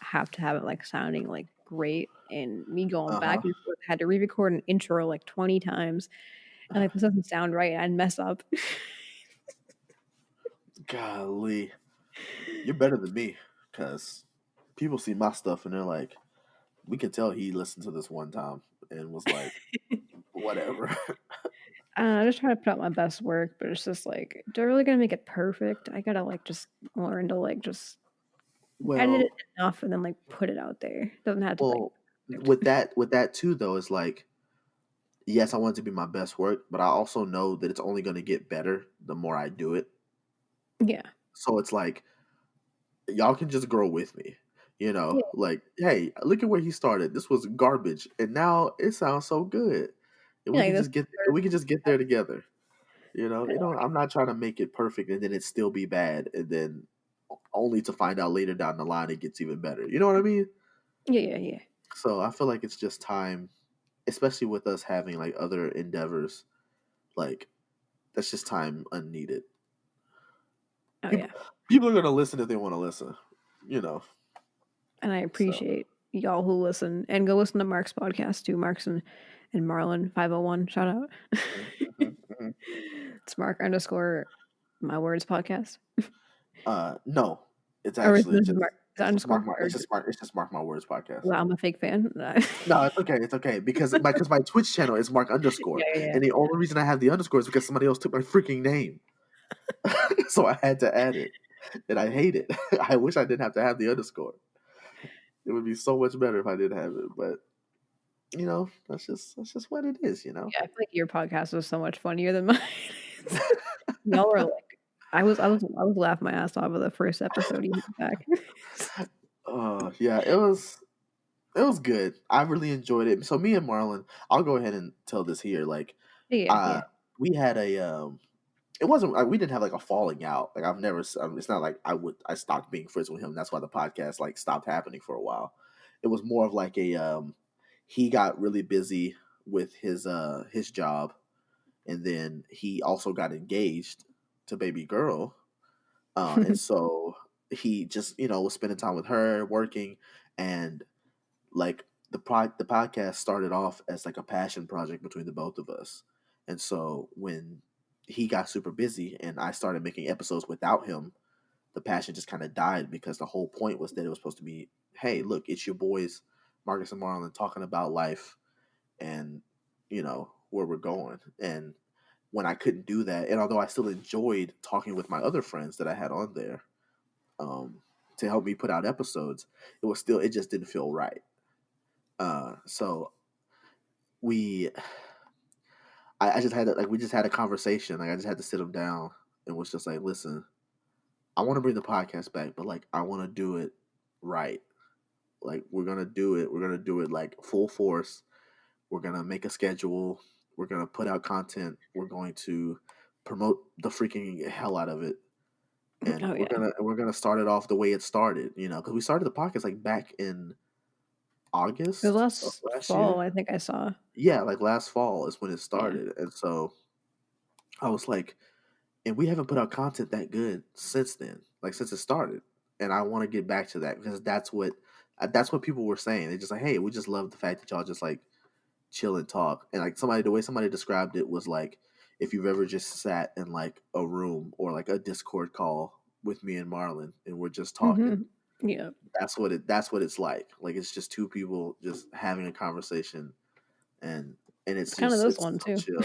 have to have it like sounding like great. And me going back Uh-huh. and forth, I had to re-record an intro like 20 times, and like this doesn't sound right. I'd mess up. Golly. You're better than me. Because people see my stuff and they're like, we can tell he listened to this one time and was like, whatever. I just try to put out my best work, but it's just like, do I really gonna make it perfect? I gotta like just learn to like just edit it Well, enough and then like put it out there. It doesn't have to like with that too though, it's like, yes, I want it to be my best work, but I also know that it's only gonna get better the more I do it. yeah. So it's like y'all can just grow with me. Yeah. Like, hey, look at where he started. This was garbage, and now it sounds so good. And Yeah, like this we can just get there together. I'm not trying to make it perfect and then it still be bad, and then only to find out later down the line it gets even better. You know what I mean? yeah. So I feel like it's just time, especially with us having like other endeavors. Like that's just time unneeded. Oh People yeah. people are gonna listen if they want to listen. You know. And I So. appreciate y'all who listen and go listen to Mark's podcast too. Mark's and Marlon 501. Shout out. Mhm, mhm. It's Mark _ My Words Podcast. No, it's Or is actually this just Mark is that underscore or it's just Marc My Words podcast. wow, I'm a fake fan. No, it's okay because my Twitch channel is Mark Yeah, underscore, yeah. and the only reason I have the underscore is because somebody else took my freaking name, so I had to add it, and I hate it. I wish I didn't have to have the underscore. It would be so much better if I did have it, but that's just what it is. Yeah, I feel like your podcast was so much funnier than mine. Y'all were like, I was laughing my ass off of the first episode you went back. Yeah, it was good. I really enjoyed it. So me and Marlon, I'll go ahead and tell this here. Like, Yeah. uh, we had it wasn't like we didn't have like a falling out. Like I've never. It's not like I stopped being friends with him. That's why the podcast like stopped happening for a while. It was more of like he got really busy with his job, and then he also got engaged to baby girl, and so he just was spending time with her, working, and like the podcast started off as like a passion project between the both of us. And so when he got super busy and I started making episodes without him, the passion just kind of died because the whole point was that it was supposed to be, hey, look, it's your boys, Marcus and Marlon, talking about life and where we're going. And when I couldn't do that, and although I still enjoyed talking with my other friends that I had on there, to help me put out episodes, it just didn't feel right. So we, I just had to, like, we just had a conversation. Like, I just had to sit him down and was just like, listen, I want to bring the podcast back, but like, I want to do it right. Like, we're going to do it. We're going to do it like full force. We're going to make a schedule. We're going to put out content. We're going to promote the freaking hell out of it. And Oh yeah. we're gonna start it off the way it started, because we started the podcast like back in It was August of last last fall, year. I think I saw. Yeah, like last fall is when it Yeah. started, and so I was like, and we haven't put out content that good since then, like since it started. And I want to get back to that because that's what people were saying. They just like, hey, we just love the fact that y'all just like chill and talk. And like the way somebody described it was like if you've ever just sat in like a room or like a Discord call with me and Marlon and we're just talking. Yeah. That's what it's like. Like it's just two people just having a conversation and It's kind of this it's one so too. chill.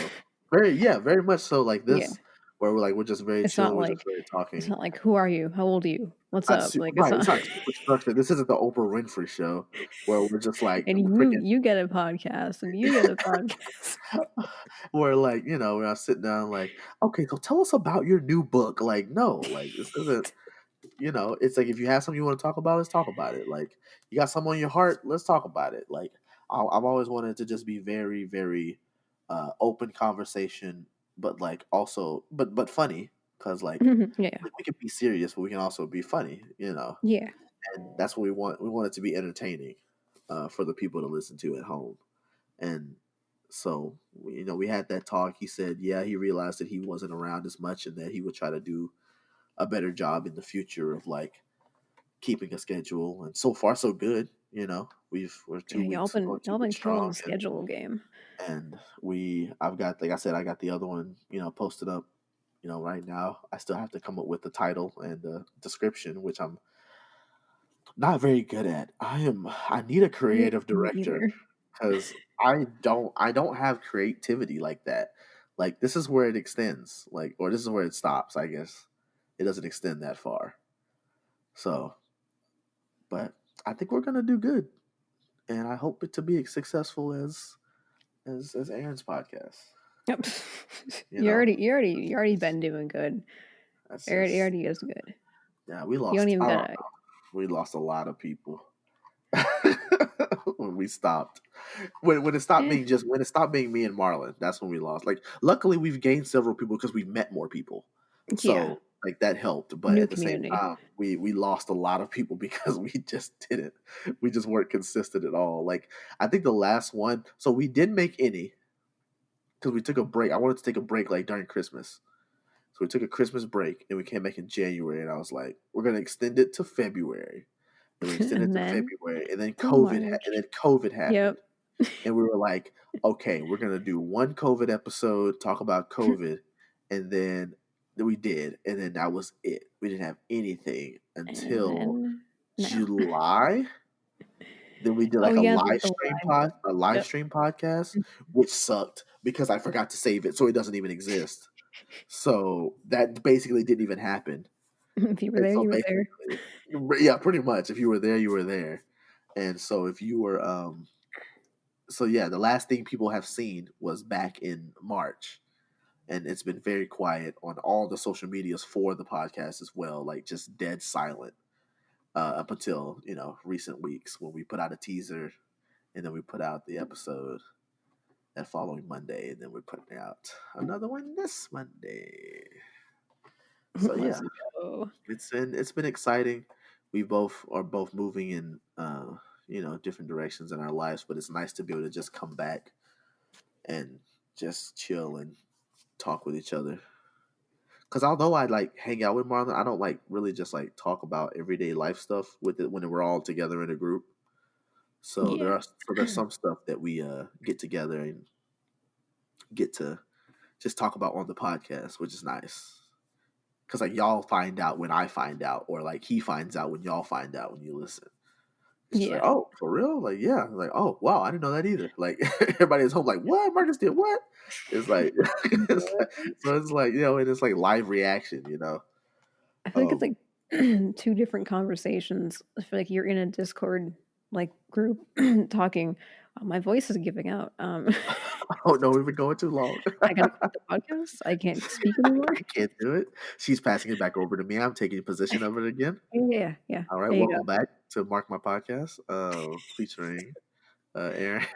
Very much so like Yeah. this where we're just very It's chill, not we're just like very talking. who are you? How old are you? What's up? Like it's Right, not it's not super structured. This isn't the Oprah Winfrey show where we're just like and freaking you get a podcast and you get a podcast. where like, when I sit down like, okay, so tell us about your new book. Like, no, like this isn't, it's like if you have something you want to talk about, let's talk about it. Like you got something on your heart, let's talk about it. Like I've always wanted to just be very, very open conversation, but like also, but funny because like Yeah. we can be serious, but we can also be funny. Yeah. And that's what we want. We want it to be entertaining for the people to listen to at home. And so, we had that talk. He said, yeah, he realized that he wasn't around as much and that he would try to do a better job in the future of like keeping a schedule. And so far, so good. We're Yeah, 2 weeks going, two y'all been weeks killing strong, the schedule game. and I've got, like I said, I got the other one, posted up. Right now, I still have to come up with the title and the description, which I'm not very good at. I need a creative Me director either. because I don't have creativity like that. Like this is where it extends, like or this is where it stops, I guess. It doesn't extend that far. So, but I think we're gonna do good. And I hope it to be as successful as Aaron's podcast. Yep. You know? You already been doing good. That's It just already is good. yeah, we You don't lost even I don't gotta. know. We lost a lot of people when we stopped. When it stopped Eh, being me and Marlon, that's when we lost. Like luckily we've gained several people because we've met more people. yeah. So like that helped. But New at the same community. time, we lost a lot of people because we just weren't consistent at all. Like I think the last one, so we didn't make any because we took a break. I wanted to take a break like during Christmas. So we took a Christmas break and we came back in January and I was like, we're gonna extend it to February. And we extended And it to then February and then to COVID Yep. happened. And we were like, okay, we're gonna do one COVID episode, talk about COVID, and then we did, and then that was it. We didn't have anything And until then now. July. Then we did Oh like yeah, the live one. a live Yep. stream podcast, which sucked because I forgot to save it, so it doesn't even exist. So that basically didn't even happen. If you were And there, so you were there. basically, yeah, pretty much. If you were there, you were there. And so if you were, so yeah, the last thing people have seen was back in March, and it's been very quiet on all the social medias for the podcast as well, like just dead silent up until recent weeks when we put out a teaser, and then we put out the episode that following Monday, and then we're putting out another one this Monday. So yeah, Let's go. it's been exciting. We both are both moving in different directions in our lives, but it's nice to be able to just come back and just chill and talk with each other. Because although I like hang out with Marlon, I don't like really just like talk about everyday life stuff with it when we're all together in a group. So Yeah. there's some stuff that we get together and get to just talk about on the podcast, which is nice. Because like y'all find out when I find out, or like he finds out when y'all find out when you listen. It's just like, Yeah. oh, for real? Like, yeah. Like, oh, wow, I didn't know that either. Like, everybody is home, like, what? Marcus did what? It's like, so it's like, and it's like live reaction. I feel like it's Um, like two different conversations. I feel like you're in a Discord like group talking. My voice is giving out. oh no, we've been going too long. I gotta quit the podcast. I can't speak anymore. I can't do it. She's passing it back over to me. I'm taking possession of it again. Yeah, yeah. All right, There you go. welcome back to Marc My Podcast, featuring Aaron.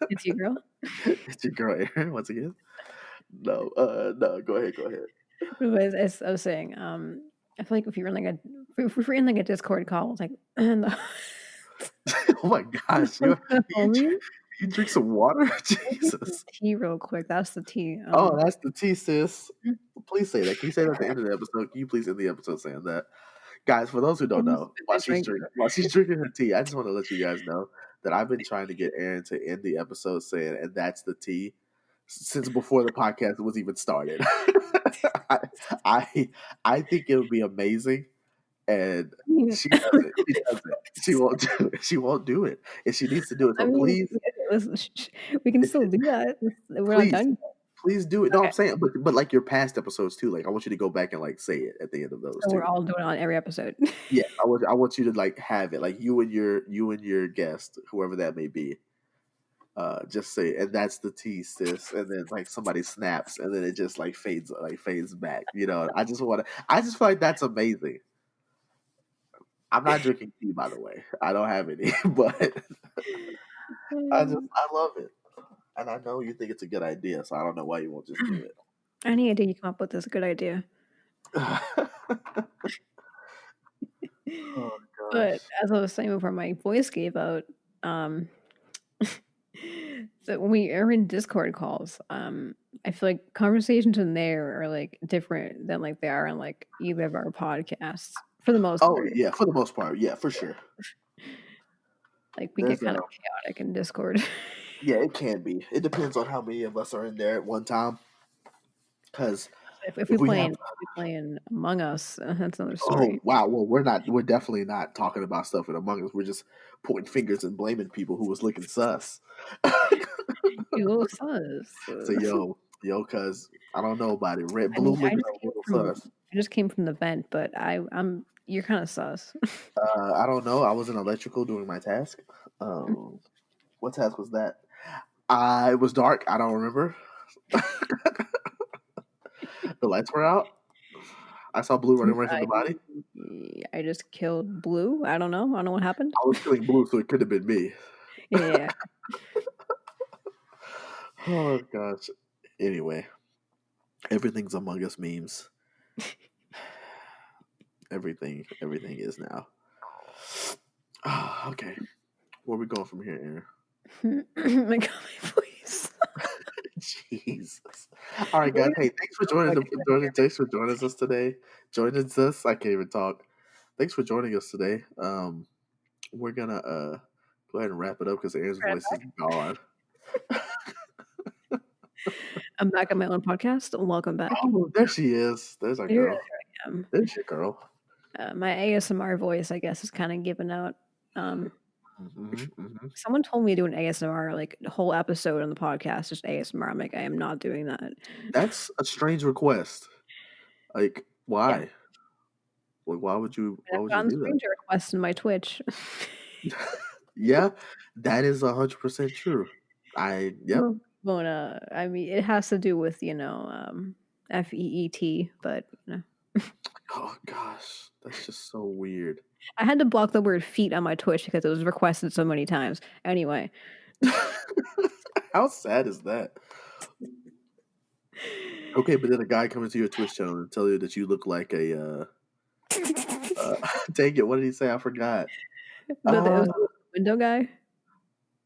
It's you, girl. It's your girl Aaron once again. No, no, go ahead, go ahead. As I was saying, I feel like if you're in like if we're in like a Discord call, it's like and Oh my gosh, the homies. You drink some water? Jesus. Tea real quick. That's the tea. Oh, that's the tea, sis. Please say that. Can you say that at the end of the episode? Can you please end the episode saying that? Guys, for those who don't know, while she's drinking her tea, I just want to let you guys know that I've been trying to get Aaron to end the episode saying, and that's the tea, since before the podcast was even started. I think it would be amazing, and she doesn't. She doesn't. She won't do it. She won't do it, and she needs to do it. So please, listen, we can still do that. We're not done yet. Please do it. No, I'm saying, but like your past episodes too. Like I want you to go back and like say it at the end of those. So we're all doing it on every episode. Yeah, I want you to like have it, like you and your guest, whoever that may be. Just say, and that's the tea, sis. And then like somebody snaps, and then it just like fades back. You know, I just feel like that's amazing. I'm not drinking tea, by the way. I don't have any, but I love it. And I know you think it's a good idea, so I don't know why you won't just do it. Any idea you come up with is a good idea. Oh, but as I was saying before my voice gave out, so when we are in Discord calls, I feel like conversations in there are like different than like they are in like either of our podcasts for the most part. Oh yeah, for the most part, yeah, for sure. Like we get kind of chaotic in Discord. Yeah, it can be. It depends on how many of us are in there at one time. Because if we playing Among Us, that's another story. Oh wow! Well, we're definitely not talking about stuff in Among Us. We're just pointing fingers and blaming people who was looking sus. You look sus. So yo, cuz I don't know about it. Red, blue looking a little sus. I just came from the vent, but you're kind of sus. I don't know. I was in electrical doing my task. What task was that? It was dark. I don't remember. The lights were out. I saw Blue running away from the body. I just killed Blue. I don't know what happened. I was killing Blue, so it could have been me. Yeah. Oh gosh. Anyway, everything's Among Us memes. Everything is now. Okay. Where are we going from here, Aaron? My God, my voice. Jesus. All right, guys. Hey, thanks for joining us today. Joining us. I can't even talk. Thanks for joining us today. We're gonna go ahead and wrap it up because Aaron's voice is gone. I'm back on my own podcast. Welcome back. Oh, there she is. There's our girl. There's your girl. My ASMR voice, I guess, is kind of given out. Someone told me to do an ASMR, like the whole episode on the podcast, just ASMR. I'm like, I am not doing that. That's a strange request. Like, why? Yeah. Like, why would you do that? Request in my Twitch. Yeah, that is 100% true. Well, I mean, it has to do with FEET, but Oh gosh, that's just so weird. I had to block the word feet on my Twitch because it was requested so many times. Anyway. How sad is that? Okay, but then a guy comes to your Twitch channel and tell you that you look like a dang it, what did he say? I forgot. The window guy?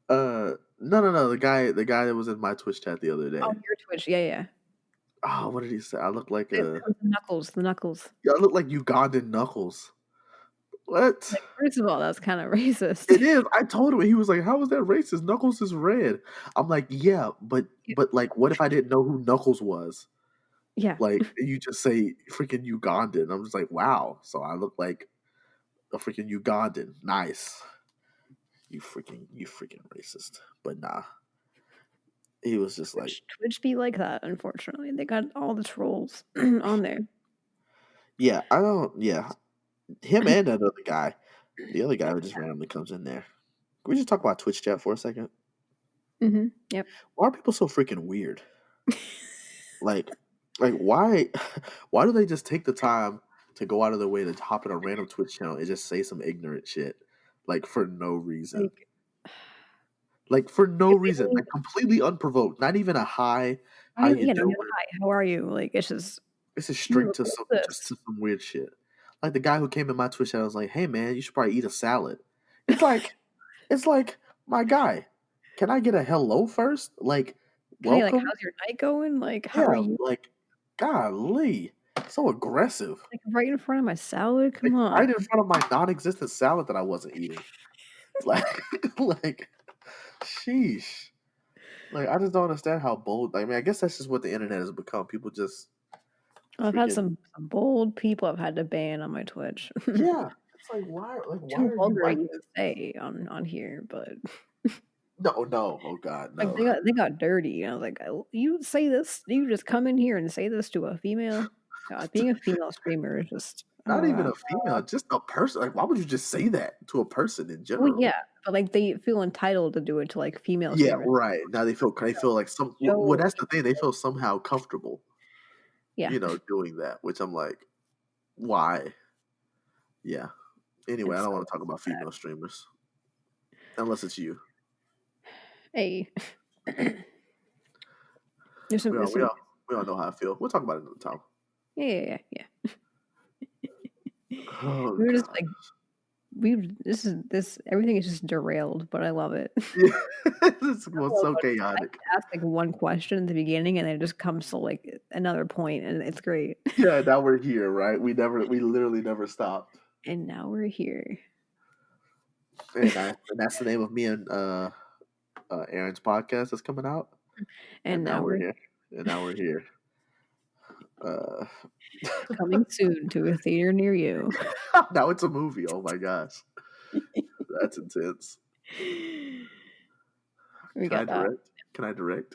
No. The guy that was in my Twitch chat the other day. Oh, your Twitch, yeah. Oh, what did he say? I look like the Knuckles. Yeah, I look like Ugandan Knuckles. What? Like, first of all, that's kind of racist. It is. I told him. He was like, "How is that racist? Knuckles is red." I'm like, "Yeah, but like, what if I didn't know who Knuckles was?" Yeah. Like, you just say freaking Ugandan. I'm just like, wow. So I look like a freaking Ugandan. Nice. You freaking racist. But nah. He was just like Twitch be like that, unfortunately. They got all the trolls on there. Yeah, I don't him and that other guy. The other guy who just randomly comes in there. Can we just talk about Twitch chat for a second? Mm-hmm. Yep. Why are people so freaking weird? like why do they just take the time to go out of their way to hop in a random Twitch channel and just say some ignorant shit? Like for no reason. Like for no reason. Like completely unprovoked. Not even a hi. How you doing? Hi, how are you? Like it's just straight to some weird shit. Like the guy who came in my Twitch channel was like, "Hey man, you should probably eat a salad." It's like my guy. can I get a hello first? Like, Can I, like, welcome? how's your night going? Like, how are Yeah, you? like, golly, so aggressive. Like, right in front of my salad? Like, Come on. right in front of my non-existent salad that I wasn't eating. Like, like, sheesh. Like, I just don't understand how bold. I mean, I guess that's just what the internet has become. People just I've had freaking some bold people I've had to ban on my Twitch. yeah. It's like why Too are you vulgar to like even this? say on here, but No, no, oh God, like no. they got dirty. And I was like, "Oh, you say this? You just come in here and say this to a female?" God, being a female streamer is just Not oh even god. a female, just a person. Like, why would you just say that to a person in Well, general? yeah, but like they feel entitled to do it to like female Yeah, streamers. right. Now they feel like some. Well, Show, that's the thing. They feel somehow comfortable, yeah, doing that. Which I'm like, why? Yeah. Anyway, I it's don't so want to talk about sad. female streamers unless it's you. Hey, there's some, We there's all we some, all we all know how I feel. We'll talk about it another time. yeah. Oh We were just God. like this everything is just derailed, but I love it. Yeah. It's well, Well, so but I chaotic. can ask like one question at the beginning, and then it just comes to like another point, and it's great. Yeah, now we're here, right? We literally never stopped. And now we're here. And that's the name of me and Aaron's podcast that's coming out. And And now now we're we're here. And now we're here. Uh, coming soon to a theater near you. now it's a movie. Oh my gosh, that's intense. We Can I got direct? Can I direct?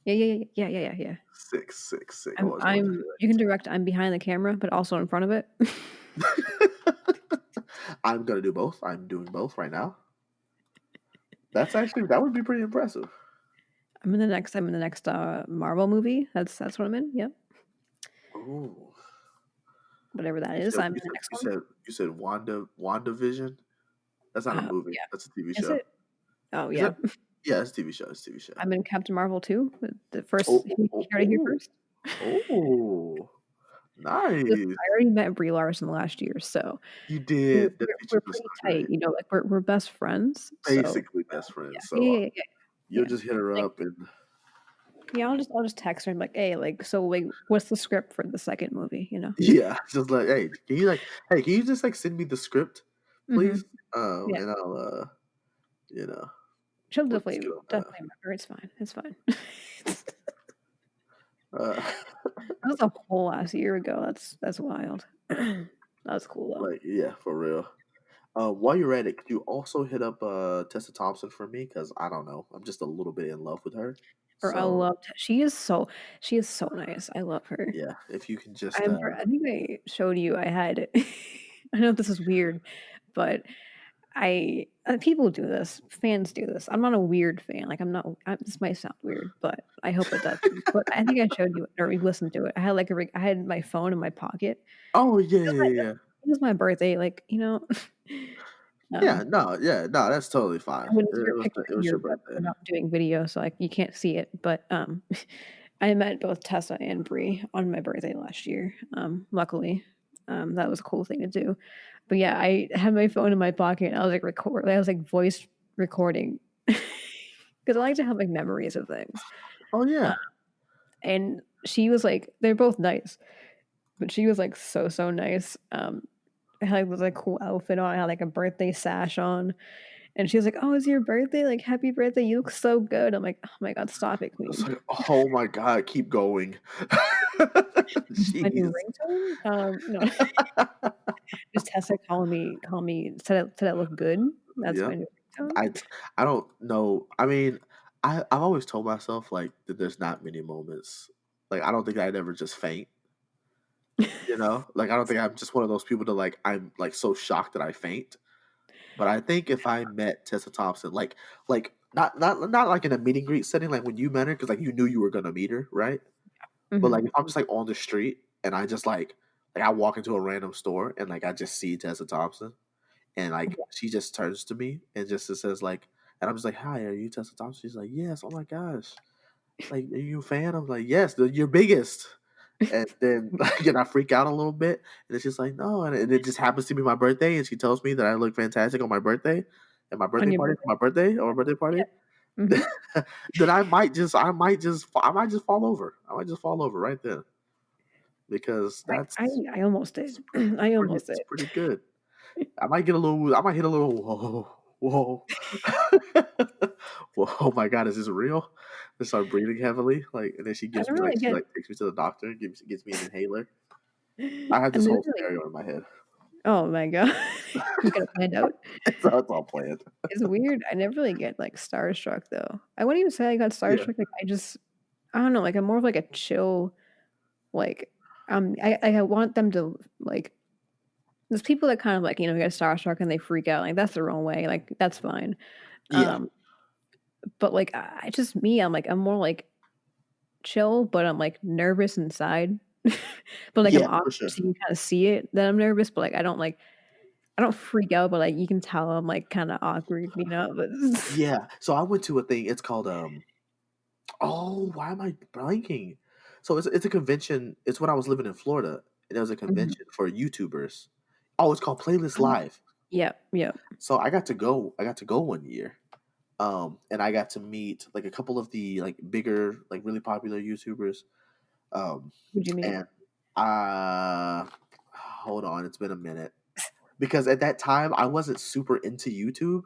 yeah. Sick, sick, sick. I I'm always wanted I'm you can direct. I'm behind the camera, but also in front of it. to direct. I'm gonna do both. I'm doing both right now. That would be pretty impressive. I'm in the next Marvel movie. That's what I'm in. Yep. Ooh. Whatever that You is, said I'm you in the said next you one. said you said WandaVision. That's not a movie. Yeah. That's a TV Is show. it? Oh Is yeah. it? Yeah, it's a TV show. It's a TV show. I'm in Captain Marvel too. The first Oh, you oh, heard it here oh, first. oh, Listen, nice. I already met Brie Larson last year, so You we're did. That we're, feature's we're so pretty tight. great. Like we're best friends. So Basically best friends. So yeah. you'll Yeah. just hit her Like up and yeah, I'll just text her and be like, hey, like so like what's the script for the second movie? yeah, just like, hey, can you just like send me the script, Mm-hmm. please? Yeah. And I'll you know, She'll we'll just definitely get on that. definitely remember. It's fine. It's fine. Uh, That was a whole last year ago. That's wild. That's cool though. like yeah, for real. While you're at it, could you also hit up Tessa Thompson for me? Because I don't know, I'm just a little bit in love with her. Or I So loved she is so nice. I love her. yeah, if you can I just remember I think I showed you I had I know this is weird, but people do this, fans do this. I'm not a weird fan. Like I'm not. This might sound weird, but I hope it doesn't. But I think I showed you it, or we listened to it. I had like I had my phone in my pocket. oh yeah, It was my, yeah, yeah. it was my birthday. Like Yeah, um, no, that's totally fine. I would It your was picture it was here, your but we're birthday. not doing video, so like you can't see it. But I met both Tessa and Bree on my birthday last year. Luckily, that was a cool thing to do. But yeah, I had my phone in my pocket. And I was like I was like voice recording because I like to have like memories of things. Oh Uh, yeah. and she was like, they're both nice, but she was like so nice. I had like, a cool outfit on. I had like a birthday sash on. And she was like, "Oh, it's your birthday? Like, happy birthday! You look so good." I'm like, "Oh my god, stop it, It's queen!" like, oh my god, keep going. This is my new Jeez. ringtone. No, just Tessa call me. Said I look good. That's Yeah. my new ringtone. I I don't know. I mean, I've always told myself like that there's not many moments. Like I don't think I'd ever just faint. Like I don't think I'm just one of those people that like I'm like so shocked that I faint. But I think if I met Tessa Thompson, like not like in a meet and greet setting, like when you met her, because like you knew you were gonna meet her, right? But Hmm. like if I'm just like on the street and I just like I walk into a random store and like I just see Tessa Thompson and like she just turns to me and just says like and I'm just like, "Hi, are you Tessa Thompson?" She's like, "Yes." Oh my gosh, like are you a fan? I'm like, "Yes, your biggest." And then like and I freak out a little bit and it's just like no and it just happens to be my birthday and she tells me that I look fantastic on my birthday and my On birthday your party birthday? for my birthday or my birthday Yeah, party Mhm. then I might just fall over. I might just fall over right then because I almost did. I almost it's did. pretty good. I might hit a little whoa. Well, oh my god, is this real? I start breathing heavily, like, and then I don't really she get takes me to the doctor, gets me an inhaler. I have I this never whole like scenario in my head. oh my god. You got it planned out? So it's all planned. It's weird. I never really get, like, starstruck, though. I wouldn't even say I got Yeah. starstruck, like, I don't know, like, I'm more of, like, a chill, like, I want them to, like there's people that kind of, like, get starstruck and they freak out, like, that's their own way, like, that's fine. Yeah. Um, but, like, I just me, I'm more, like, chill, but I'm, like, nervous inside. But, like, I'm Yeah, for awkward, sure. so you can kinda see it that I'm nervous, but, like, I don't freak out, but, like, you can tell I'm, like, kinda awkward, but Yeah. So I went to a thing, it's called, oh, why am I blanking? So it's a convention. It's when I was living in Florida, and it was a Mhm. convention for YouTubers. Oh, it's called Playlist Oh. Live. Yep, yep. So I got to go one year. And I got to meet like a couple of the like bigger, like really popular YouTubers. Um, Who'd you meet? and hold on, it's been a minute because at that time I wasn't super into YouTube,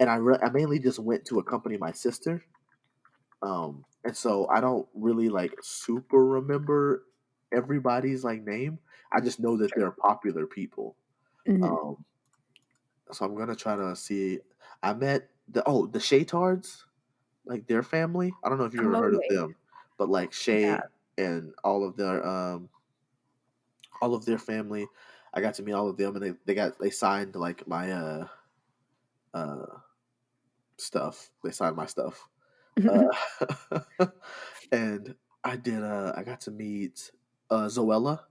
and I mainly just went to accompany my sister. And so I don't really like super remember everybody's like name. I just know that Sure. they're popular people. Mhm. Um, so I'm gonna try to see. I met the Shaytards, like their family. I don't know if you ever Oh, heard of wait. them, but like Yeah. Shay and all of their family, I got to meet all of them, and they signed like my uh stuff. They signed my stuff, uh, and I got to meet Zoella.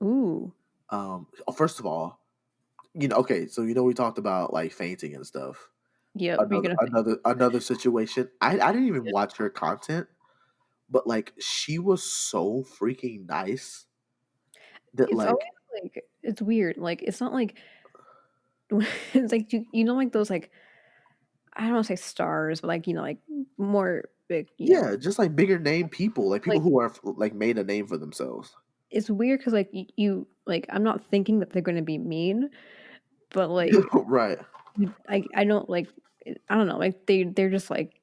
Ooh. First of all, okay, so we talked about like fainting and stuff. Yep, you're Another gonna think another another situation. I didn't even watch her content, but like she was so freaking nice that it's always, like like it's weird, like, it's not like it's like, like, those, like I don't wanna say stars, but, like, like, more big, yeah, just like bigger name people, like people like, who are like made a name for themselves. it's weird because like, like, I'm not thinking that they're gonna be mean, but, like, Right. I don't, like I don't know, like, they're just, like,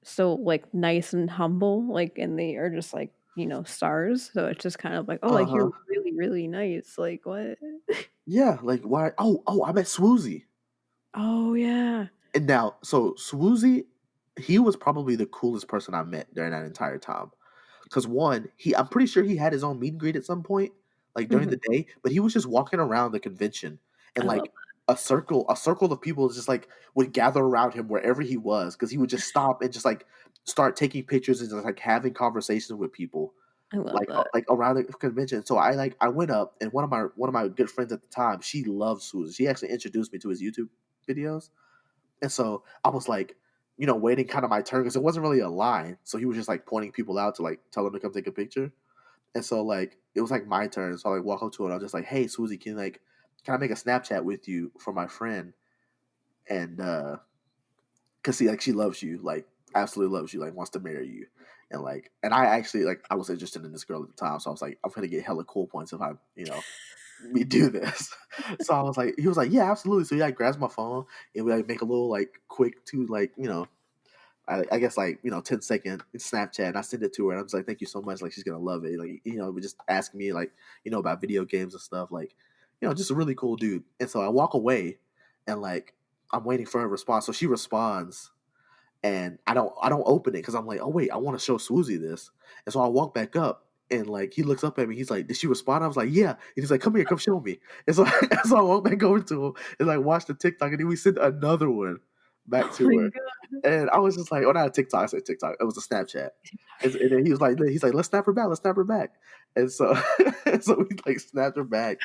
so, like, nice and humble, like, and they are just, like, stars, so it's just kind of like, "Oh, like, you're Uh-huh. really, really nice," like, "What?" Yeah, like why I met Swoozy. Oh, yeah. And now so Swoozy, he was probably the coolest person I met during that entire time. Because one, I'm pretty sure he had his own meet and greet at some point, like during Mhm. the day, but he was just walking around the convention, and I love like a circle of people just like would gather around him wherever he was, because he would just stop and just like start taking pictures and just like having conversations with people I love that. like around the convention. So I went up, and one of my good friends at the time, she loves Susan. She actually introduced me to his YouTube videos, and so I was like, waiting kind of my turn because it wasn't really a line. So he was just like pointing people out to like tell them to come take a picture. And so like it was like my turn. So I like walk up to her and I was just like, "Hey, Susie, can I make a Snapchat with you for my friend?" And cause she loves you, like absolutely loves you, like wants to marry you. And I actually like I was interested in this girl at the time, so I was like, I'm gonna get hella cool points if I, we do this. So I was like, he was like, yeah, absolutely. So he like grabs my phone and we like make a little like quick to like, I guess like 10-second Snapchat, and I send it to her, and I'm just like, thank you so much, like she's gonna love it, like we just ask me like about video games and stuff, like just a really cool dude. And so I walk away, and like I'm waiting for her response. So she responds, and I don't open it because I'm like, oh wait, I want to show Swoozy this. And so I walk back up, and like he looks up at me, he's like, did she respond? I was like, yeah. And he's like, come here, come show me. And so so I walk back over to him and like watch the TikTok, and then we send another one back Oh to my her. god. And I was just like, oh, not a TikTok, I said TikTok. It was a Snapchat. And then he's like, let's snap her back, let's snap her back. And so so we like snapped her back,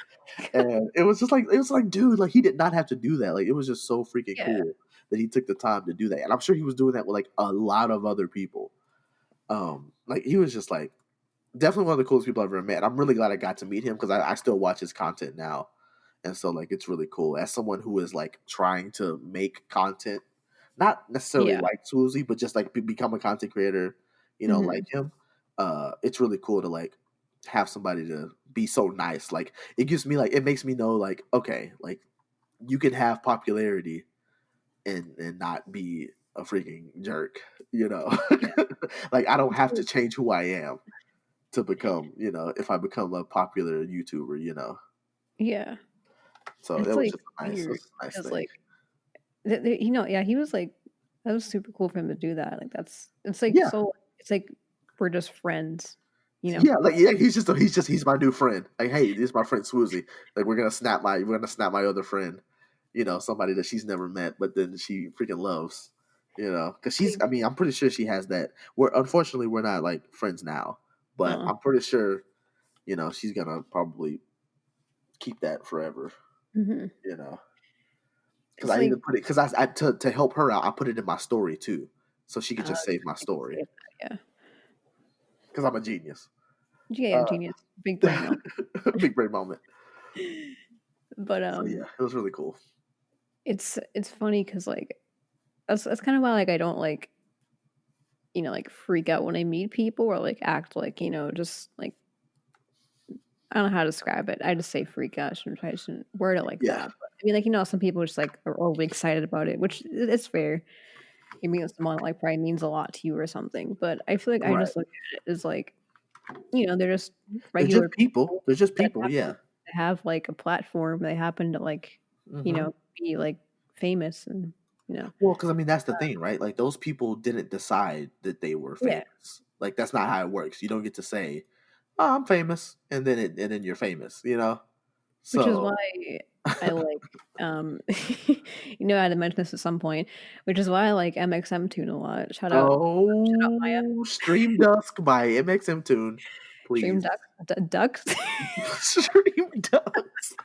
and it was like, dude, like he did not have to do that. Like it was just so freaking Yeah. cool that he took the time to do that. And I'm sure he was doing that with like a lot of other people. Like he was just like definitely one of the coolest people I've ever met. I'm really glad I got to meet him because I still watch his content now. And so like it's really cool. As someone who is like trying to make content not necessarily Yeah. like Swoozy, but just like become a content creator, like him. It's really cool to like have somebody to be so nice. Like it gives me like it makes me know like okay, like you can have popularity and not be a freaking jerk, like I don't have to change who I am to become, if I become a popular YouTuber. Yeah. So It's it was like just a weird nice because thing. like yeah, he was like that was super cool for him to do that. Like it's like Yeah. so it's like we're just friends, you know. Yeah, like he's my new friend. Like, hey, this is my friend Swoozy. Like we're gonna snap my other friend, somebody that she's never met, but then she freaking loves, because I mean, I'm pretty sure she has that. Unfortunately we're not like friends now, but I'm pretty sure, she's gonna probably keep that forever, Mhm. because It's I like even put it because I to help her out, I put it in my story too, so she could just save my I can see story it, yeah. because I'm a genius. Yeah, Uh, genius. Big brain melt. big brain moment. But So yeah, it was really cool. it's funny because like that's kind of why like I don't like like freak out when I meet people or like act like just like I don't know how to describe it. I just say freak out. I shouldn't word it like Yeah. that. But I mean, like some people just like are overly excited about it, which it's fair. You mean someone like probably means a lot to you or something. But I feel like I Right. just look at it as like they're just They're regular just people. people They're just that people. happen Yeah. to have like a platform. They happen to like Hmm. be like famous and Well, because I mean that's the thing, right? Like those people didn't decide that they were yeah. famous. Like that's not how it works. You don't get to say, "Oh, I'm famous," and then you're famous. Which is why So. I like, I had to mention this at some point, which is why I like MXM Tune a lot. Shout out Maya. Oh, Stream Dusk by MXM Tune, Stream please. Ducks. Stream Dusk.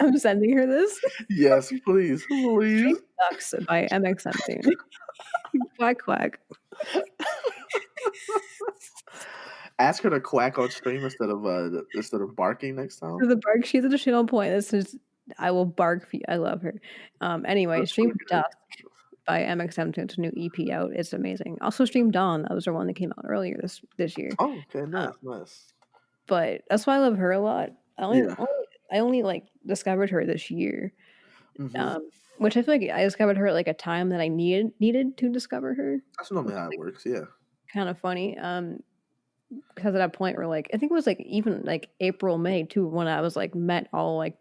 I'm sending her this. Yes, please, please. Stream Ducks by MXM Tune. Quack quack. Ask her to quack on stream instead of barking next time. So the bark, she's at a shit on point. This is I will bark for you. I love her. Anyway, That's Stream really good. Dusk by MXM Tune. It's a new EP out. It's amazing. Also, Stream Dawn. That was the one that came out earlier this year. Oh, okay, nice. But that's why I love her a lot. Yeah. I only like discovered her this year, Hmm. which I feel like I discovered her at like a time that I needed to discover her, That's normally which how is it like works. Yeah. kind of funny. Because at that point where like I think it was like even like April, May too, when I was like met all like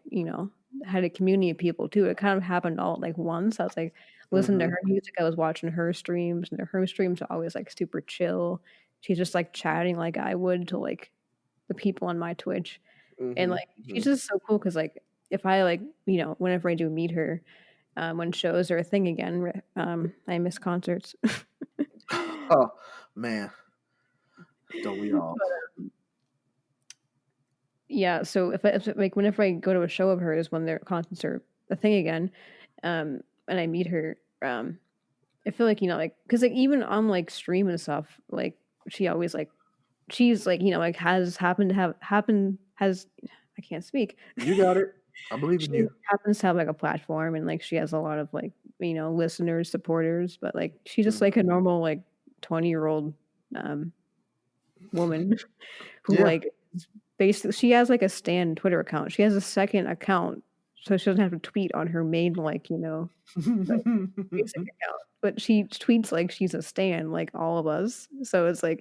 had a community of people too. It kind of happened all at like once. I was like listening to Hmm. her music, I was watching her streams, and her streams are always like super chill. She's just like chatting like I would to like the people on my Twitch. And, Hmm. like, she's just so cool because like, if I, like, whenever I do meet her, when shows are a thing again, I miss concerts. Oh man, don't we all? Yeah, so like, whenever I go to a show of hers when their concerts are a thing again, and I meet her, I feel like, like, because like, even on, like, stream and stuff, like, she always, like she's, like, like, has happened to have has I can't speak. You got it. I believe in She you. happens to have, like, a platform and, like, she has a lot of, like, listeners, supporters, but, like, she's just, like, a normal, like, 20-year-old, um, woman who, Yeah. like, basically she has, like, a stan Twitter account. She has a second account, so she doesn't have to tweet on her main, like, like, basic account, but she tweets like she's a stan, like all of us, so it's See,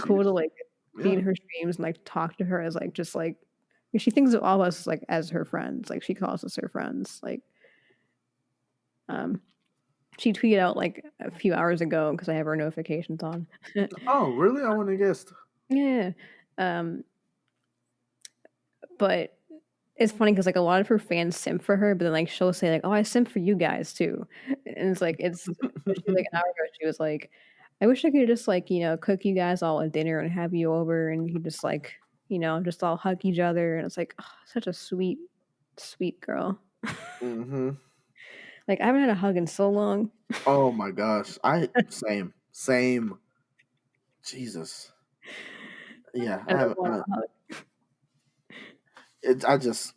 cool to, like, be yeah. in her streams and, like, talk to her as, like, just, like she thinks of all of us, like, as her friends, like, she calls us her friends, like, um, she tweeted out, like, a few hours ago because I have her notifications on. Oh, really? I wouldn't have guessed. Yeah, um, but it's funny because like, a lot of her fans simp for her, but then, like, she'll say, like, "Oh, I simp for you guys too," and it's like she like, an hour ago, she was like, "I wish I could just, like, cook you guys all a dinner and have you over, and you could just, like, just all hug each other," and it's like, oh, such a sweet, sweet girl. Hmm. Like, I haven't had a hug in so long. Oh my gosh. Same. Jesus. Yeah, I don't want a hug. I just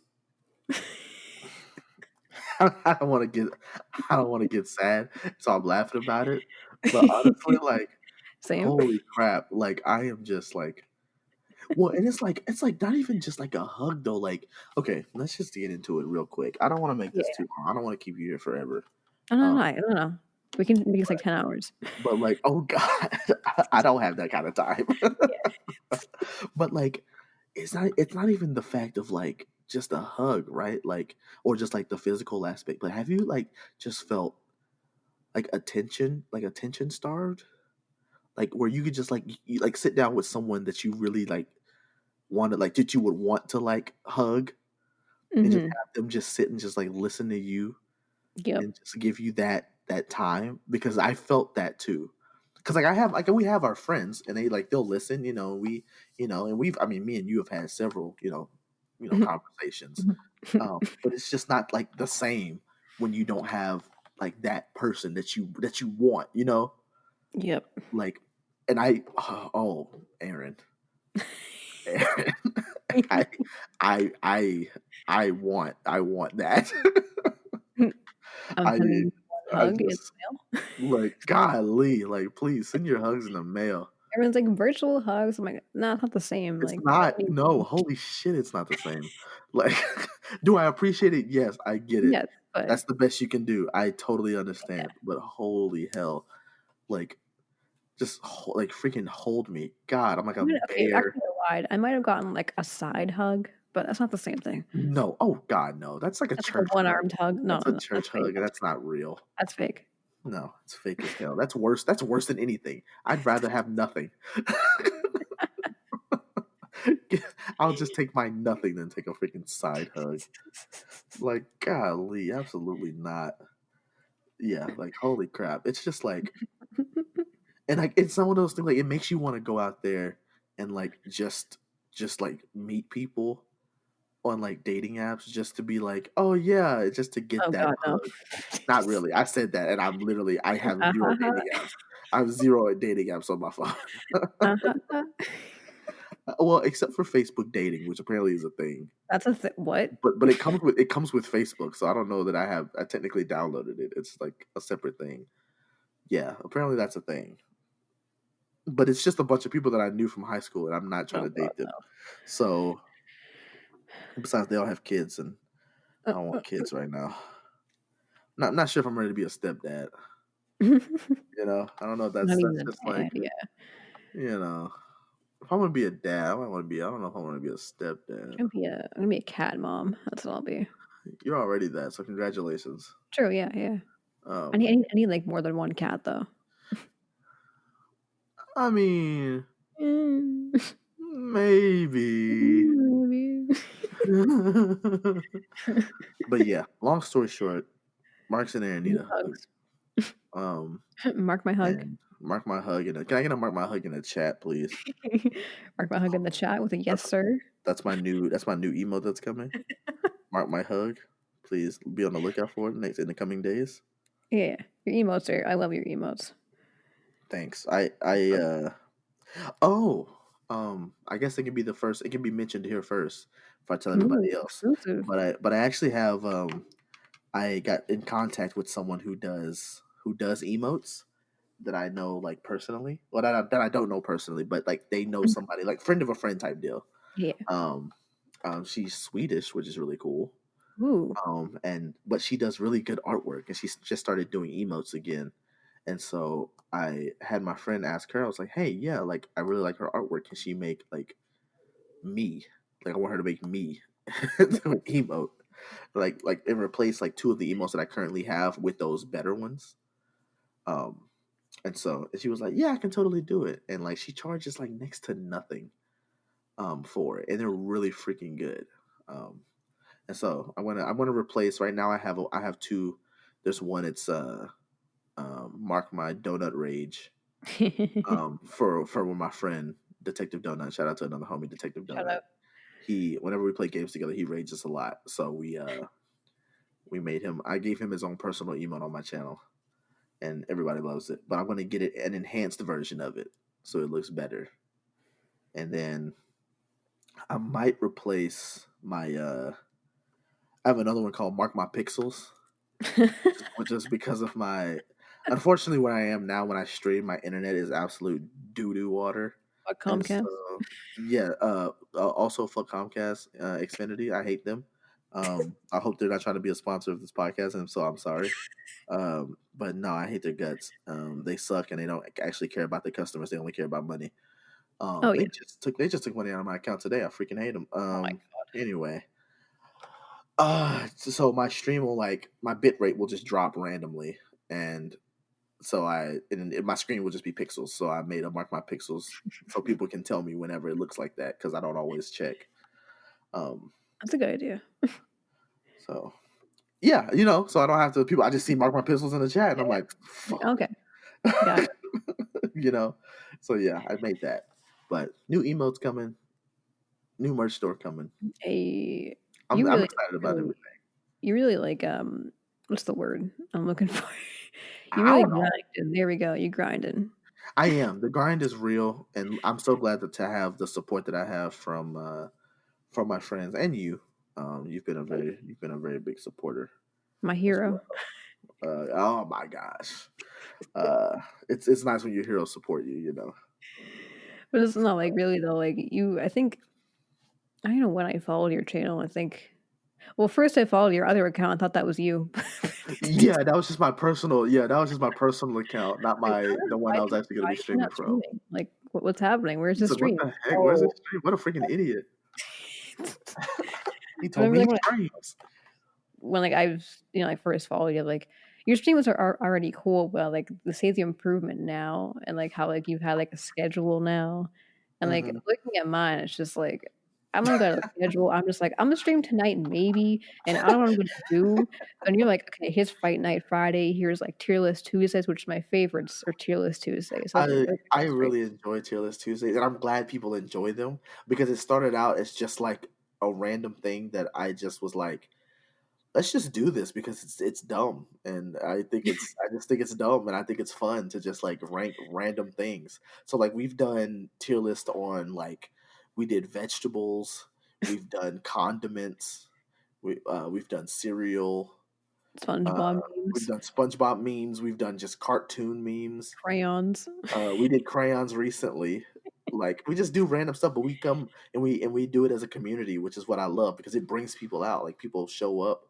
I don't want to get sad, so I'm laughing about it. But honestly, like, Same. holy crap! Like, I am just like, well, and it's like not even just like a hug though. Like, okay, let's just get into it real quick. I don't want to make this Yeah. too long. I don't want to keep you here forever. Oh, no, Um, no, I don't know. We can make this like 10 hours. but like, oh god, I don't have that kind of time. Yeah. But like, it's not even the fact of like just a hug, right? Like, or just like the physical aspect. But have you like just felt like attention starved? Like where you could just like like sit down with someone that you really like wanted, like that you would want to like hug and just Mm-hmm. have them just sit and just like listen to you Yep. and just give you that time, because I felt that too. Because like I have like we have our friends and they like they'll listen, we and we've, I mean, me and you have had several conversations, but it's just not like the same when you don't have like that person that you want, Yep. like, and oh, Aaron, Aaron, I I I want that. I'm I sending you one I hug in the just mail. like, golly, like, please send your hugs in the mail. Everyone's like virtual hugs. I'm like, no, it's not the same. It's Like, I not, don't no, need holy shit, it's not the same. Like, do I appreciate it? Yes, I get it. yes, but That's the best you can do. I totally yeah. understand. But holy hell, like, just like freaking hold me. God, I'm like I a mean, okay, bear. actually, I lied. I might have gotten like a side hug, but that's not the same thing. No, oh God, no. That's like a That's like a church hug. one-armed hug. No, That's no, a no, church that's fake. hug, and that's not real. That's fake. No, it's fake as hell. That's worse. That's worse than anything. I'd rather have nothing. I'll just take my nothing than take a freaking side hug. Like, golly, absolutely not. Yeah, like, holy crap. It's just like, and like, it's some of those things, like, it makes you want to go out there and like, just like meet people on like dating apps just to be like, oh yeah, just to get Oh that God, no. hug. Not really. I said that, and I have zero Uh-huh. dating apps. I have zero dating apps on my phone. Uh-huh. Well, except for Facebook dating, which apparently is a thing. That's a what? But it comes with Facebook, so I don't know that I technically downloaded it. It's like a separate thing. Yeah, apparently that's a thing. But it's just a bunch of people that I knew from high school, and I'm not trying Oh to God, date them. So besides, they all have kids, and no. I don't want kids right now. Not sure if I'm ready to be a stepdad. I don't know. Not even That's a just dad. like, Yeah, you know, if I'm gonna be a dad, I might want to be. I don't know if I want to be a stepdad. I'm gonna be a cat mom. That's what I'll be. You're already that, so congratulations. True. Yeah, yeah. Um, I need like more than one cat though. I mean, Mm. maybe. Maybe. But yeah, long story short, Mark's and Aaron need Need a hug. hugs. Um, Mark my hug. and Mark my hug can I get a Mark my hug in the chat, please? Mark my hug in the chat with a yes, That's sir. that's my new emote that's coming. Mark my hug. Please be on the lookout for it in the coming days. Yeah, your emotes are. I love your emotes. Thanks. Oh, I guess it can be the first. It can be mentioned here first if I tell Ooh, everybody else. exclusive. But I actually have I got in contact with someone who does emotes that I know like personally. Well, that I don't know personally, but like they know somebody, like friend of a friend type deal. Yeah. Um, she's Swedish, which is really cool. Ooh. But she does really good artwork, and she's just started doing emotes again. And so I had my friend ask her. I was like, "Hey, yeah, like I really like her artwork. Can she make like me? Like I want her to make me do an emote, like and replace like two of the emotes that I currently have with those better ones." Um, and she was like, "Yeah, I can totally do it." And like she charges like next to nothing for it, and they're really freaking good. Um, and so I want to replace. Right now, I have two. There's one. It's Mark My Donut Rage. For my friend Detective Donut. Shout out to another homie, Detective Shout Donut. out. He whenever we play games together, he rages a lot. So we made him. I gave him his own personal emote on my channel, and everybody loves it. But I'm going to get it an enhanced version of it so it looks better. And then I might replace my. I have another one called Mark My Pixels. just because of my. Unfortunately, where I am now, when I stream, my internet is absolute doo doo water, What, and Comcast? so yeah. Also for Comcast, Xfinity, I hate them. I hope they're not trying to be a sponsor of this podcast, and so I'm sorry. But no, I hate their guts. They suck, and they don't actually care about the customers. They only care about money. Oh They yeah. just took money out of my account today. I freaking hate them. Oh my god. Anyway, so my stream will my bit rate will just drop randomly, and so my screen will just be pixels. So I made a mark my pixels so people can tell me whenever it looks like that because I don't always check. That's a good idea. So yeah, so I don't have to people. I just see mark my pixels in the chat, and I'm like, fuck. Okay. Got it. So yeah, I made that. But new emotes coming, new merch store coming. Hey, I'm excited about everything. you really what's the word I'm looking for? You I really don't know. grinding. There we go. You grinding. I am. The grind is real, and I'm so glad to have the support that I have from my friends and you. You've been a very big supporter My as hero. well. Oh my gosh, it's nice when your heroes support you. But it's not really though. I think I don't know when I followed your channel. I think. Well, first I followed your other account. I thought that was you. Yeah, that was just my personal. Yeah, that was just my personal account, not the one Why I was did actually going to why be is he streaming not from. streaming? What's happening? Where's the So what stream? the heck? Where's this Oh, stream? What a freaking idiot! He I told remember me he when streams. I was first followed you, your streams are already cool, but the safety improvement now and how you've had a schedule now and Hmm. looking at mine, it's just I'm gonna go to the schedule. I'm just I'm gonna stream tonight maybe, and I don't know what to do. And you're okay, here's Fight Night Friday. Here's Tier List Tuesdays, which is my favorites, or Tier List Tuesdays. Those I are great. really enjoy Tier List Tuesdays, and I'm glad people enjoy them because it started out as just like a random thing that I just was like, let's just do this because it's dumb, and I just think it's dumb, and I think it's fun to just rank random things. So we've done tier list on we did vegetables, we've done condiments, we've done cereal, uh, SpongeBob we've memes, done SpongeBob memes, we've done just cartoon memes. crayons. We did crayons recently. We just do random stuff, but we come and we do it as a community, which is what I love because it brings people out. People show up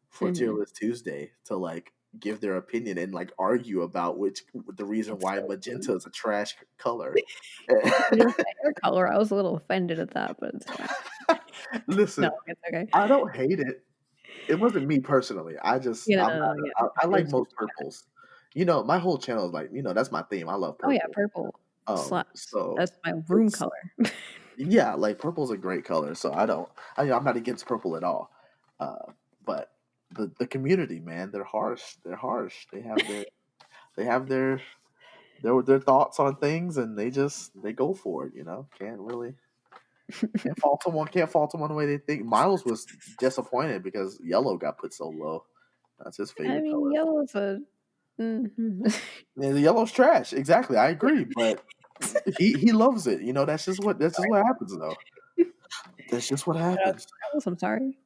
for Tier Mhm. List Tuesday to give their opinion and argue about the reason It's why so fun. magenta is a trash color. It's my hair color. I was a little offended at that, but it's fine. No, Listen, it's okay. I don't hate it. It wasn't me personally. Yeah, I'm no, not. no, yeah. I like It's most purples. My whole channel is that's my theme. I love oh, yeah, purple. purple slaps. So That's my room it's color. yeah, purple's a great color. So I'm not against purple at all. But the community, man, they're harsh. They're harsh. They have their thoughts on things, and they go for it. Can't fault someone the way they think. Miles was disappointed because yellow got put so low. That's his I favorite mean, color. yellow's a mhm. Yeah, the yellow's trash. Exactly, I agree. But he loves it. That's just what happens though. That's just what Shout out to happens. Miles, I'm sorry.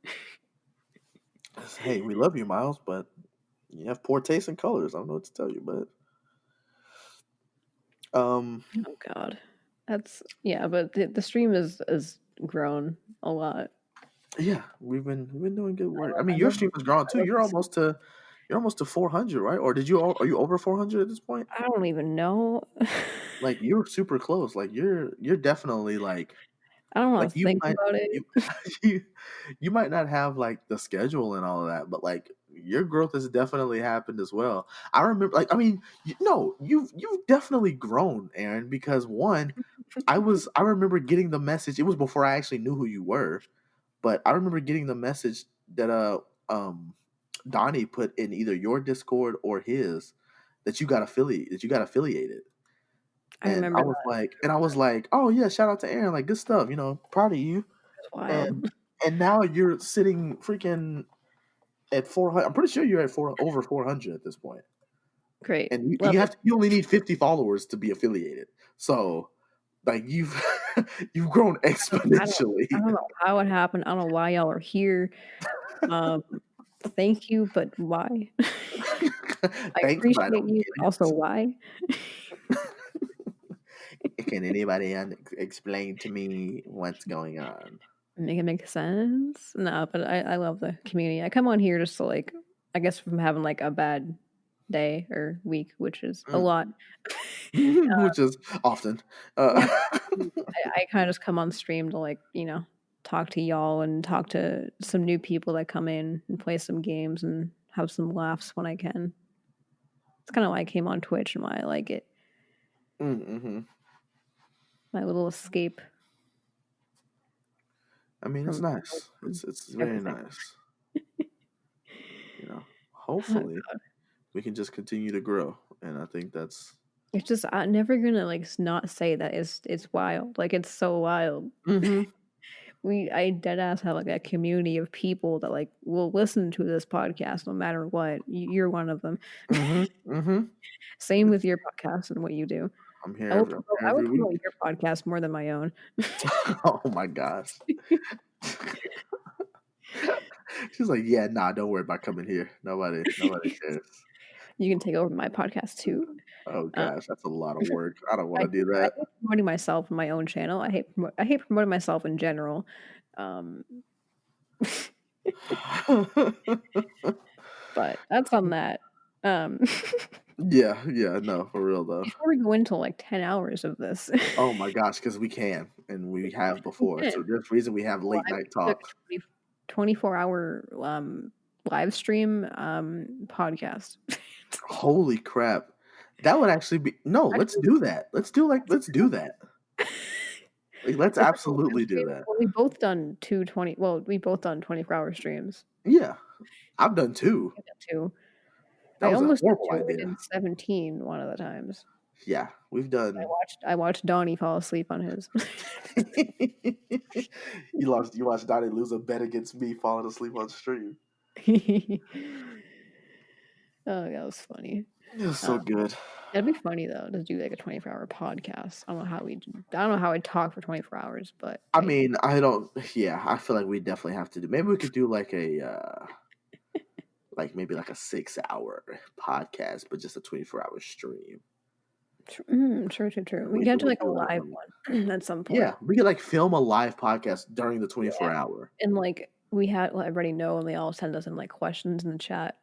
Hey, we love you, Miles, but you have poor taste in colors. I don't know what to tell you, but Oh god. But the stream is grown a lot. yeah, we've been doing good work. I mean, I your love stream has grown too. I love this. You're almost to 400, right? Or are you over 400 at this point? I don't even know. You're super close. You're definitely I don't wanna you think might about it. you you you might not have the schedule and all of that, but your growth has definitely happened as well. I remember I mean, no, you've definitely grown, Aaron, because one, I remember getting the message. It was before I actually knew who you were, but I remember getting the message that Donnie put in either your Discord or his that you got affiliated. I remember that. And I was like, oh yeah, shout out to Aaron, good stuff, proud of you. It's wild. And now you're sitting freaking at 400. I'm pretty sure you're at over 400 at this point. Great. And Love it. you only need 50 followers to be affiliated. So you've you've grown I don't exponentially. I don't know how it happened. I don't know why y'all are here. Um, Thank you, but why? I Thanks, but I appreciate don't you. get Also, why? it. Can anybody explain to me what's going on? Make it make sense? No, but I love the community. I come on here just to like, I guess from having like a bad day or week, which is a lot. Which is often. Yeah, I kind of just come on stream to like, talk to y'all and talk to some new people that come in and play some games and have some laughs when I can. It's kind of why I came on Twitch and why I like it. Mm-hmm. My little escape. I mean, it's From nice. It's very everything. nice. Oh, Hopefully we can just continue to grow, and I think that's. it's just I'm never gonna like not say that it's wild. Like it's so wild. Mm-hmm. I dead ass have like a community of people that like will listen to this podcast no matter what. You're one of them. Mm-hmm. Mm-hmm. Same with your podcast and what you do. I'm here I will every, promote, I will every week. promote your podcast more than my own. Oh my gosh. She's like, yeah, nah, don't worry about coming here. Nobody cares. You can take over my podcast too. Oh Um, gosh, that's a lot of work. I don't want I to do I that. hate promoting myself on my own channel. I hate promoting myself in general. Um, but that's on that. Um, Yeah, no, for real though. before we go into like 10 hours of this, Oh my gosh, because we can and we have before. again, So there's reason we have late night took talks. 24-hour live stream podcast. Holy crap. That would actually be no, let's Actually, do that. Let's do that. Like, let's it's like a live absolutely do stream. that. Well, we both done 220. Well, we both done 24-hour streams. Yeah. I've done two. I did two. That I was a almost did horrible two. I idea. did 17 one of the times. Yeah, we've done. I watched Donnie fall asleep on his. You watched Donnie lose a bet against me falling asleep on stream. Oh, that was funny. It was so good. That'd be funny though to do like a 24-hour podcast. I don't know how I'd talk for 24 hours, but I mean, I don't. Yeah, I feel like we definitely have to do. Maybe we could do like a, maybe like a 6-hour podcast, but just a 24-hour stream. True. We can do like a live one at some point. Yeah, we could like film a live podcast during the 24-hour. And like we had let everybody know, and they all send us in like questions in the chat.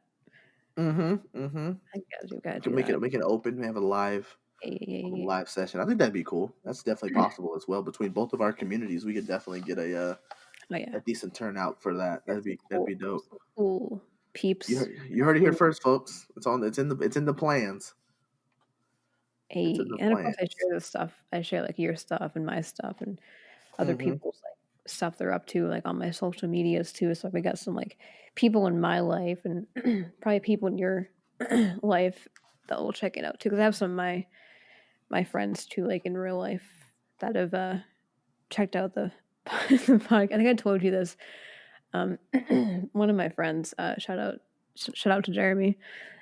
Mm-hmm. I guess you guys Make it open. We have a live session. I think that'd be cool. That's definitely possible as well. Between both of our communities, we could definitely get a decent turnout for that. That'd be dope. Cool peeps. You heard it here first, folks. It's in the plans. And of course, I share this stuff. I share like your stuff and my stuff and other people's like stuff they're up to, like on my social medias too. So we got some like people in my life and probably people in your life that will check it out too. Because I have some of my friends too, like in real life, that have checked out the podcast. I think I told you this. One of my friends, shout out to Jeremy.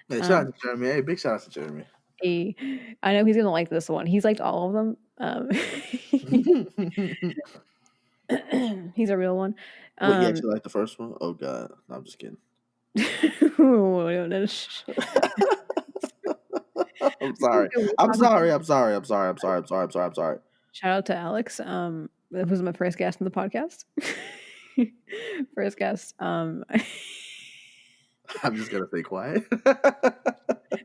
Hey, shout out to Jeremy. Hey, big shout out to Jeremy. I know he's gonna like this one. He's liked all of them. He's a real one. You actually like the first one? Oh god, no, I'm just kidding. I'm sorry. Shout out to Alex. That was my first guest in the podcast. First guest. I'm just gonna stay quiet.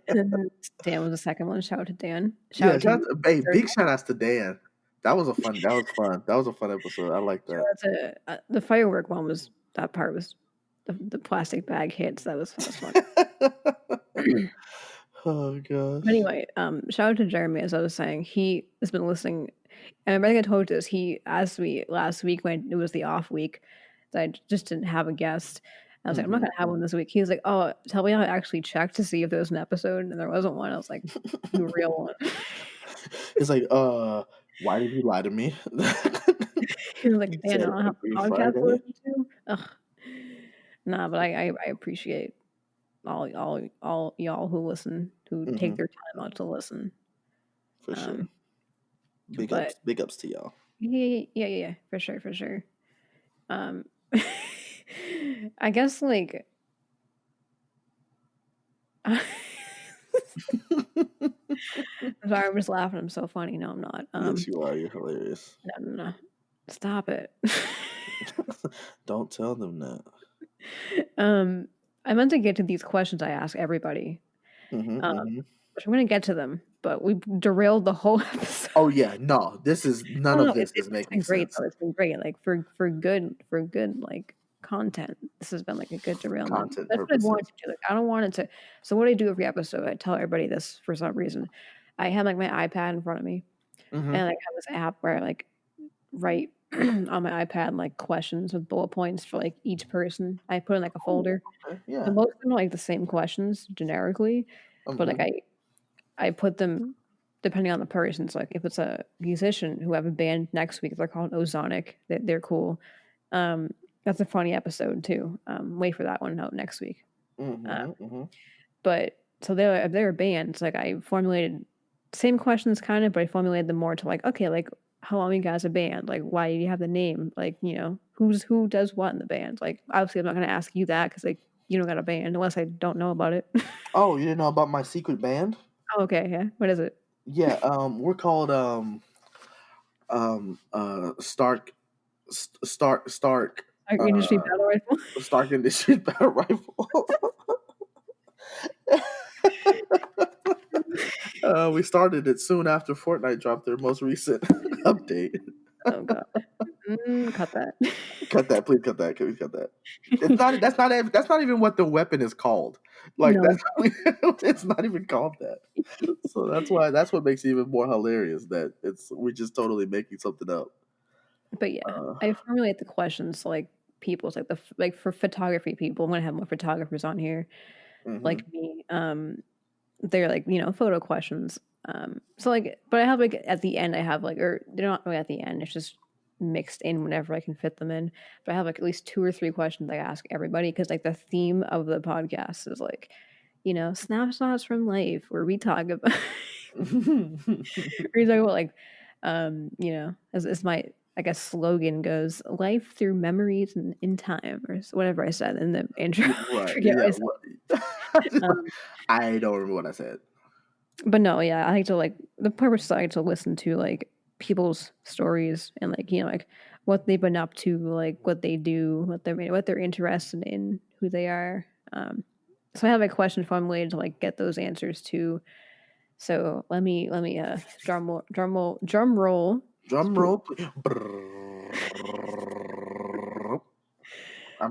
And then Dan was the second one. Shout out to Dan. Big shout outs to Dan. That was fun. That was a fun episode. I like that. The firework one was that part was the plastic bag hits. That was fun. Oh gosh. But anyway, shout out to Jeremy. As I was saying, he has been listening. And I think I told you this. He asked me last week when it was the off week that I just didn't have a guest. I was like, I'm not gonna have one this week. He was like, oh, tell me how I actually checked to see if there was an episode, and there wasn't one. I was like, the real one. It's like, why did you lie to me? He was like, man, I don't have a podcast to listen to. Ugh. Nah, but I appreciate all y'all who listen, who take their time out to listen. For sure. Big ups to y'all. Yeah, for sure. I guess like I'm sorry, I'm just laughing. I'm so funny. No, I'm not. Yes, you are. You're hilarious. No. Stop it. Don't tell them that. I meant to get to these questions I ask everybody. Which I'm going to get to them, but we derailed the whole episode. Oh yeah, no. None of this is It's making been great sense. though. It's been great. Like for good like content. This has been like a good derailment. Content That's what I wanted purposes. to do. Like I don't want it to. So what I do every episode, I tell everybody this for some reason. I have like my iPad in front of me, and I have this app where I like write on my iPad like questions with bullet points for like each person. I put in like a folder. Okay, yeah. And most of them are like the same questions generically, but like I put them depending on the person. So like if it's a musician who have a band next week, they're called Ozonic. They're cool. That's a funny episode too. Wait for that one out next week. But so they're a band. So like I formulated same questions kind of, but I formulated them more to like, okay, like how long you guys a band? Like why do you have the name? Like, you know, who does what in the band? Like obviously I'm not gonna ask you that because like you don't got a band unless I don't know about it. Oh, you didn't know about my secret band? Oh, okay, yeah. What is it? Yeah, we're called Stark Industry battle rifle. Stark Industries Battle Rifle. We started it soon after Fortnite dropped their most recent update. Oh god. Cut that. Cut that, please cut that. Can we cut that? It's not. That's not even what the weapon is called. Like No. it's not even called that. So that's what makes it even more hilarious that we're just totally making something up. But yeah, I formulate the questions like people's like for photography people. I'm gonna have more photographers on here, like me. They're like photo questions. So like, but I have like at the end I have like, or they're not really at the end. It's just mixed in whenever I can fit them in. But I have like at least 2 or 3 questions I ask everybody because like the theme of the podcast is like, snapshots from life where we talk about we talk about like, as my I guess slogan goes, life through memories and in time, or whatever I said in the intro. Right. Forget Yeah. what I said. I don't remember what I said. But no, yeah, I like to like the purpose is I like to listen to like people's stories and like like what they've been up to, like what they do, what they're interested in, who they are. So I have a question formulated to like get those answers to. So let me drum roll. Drum roll. I'm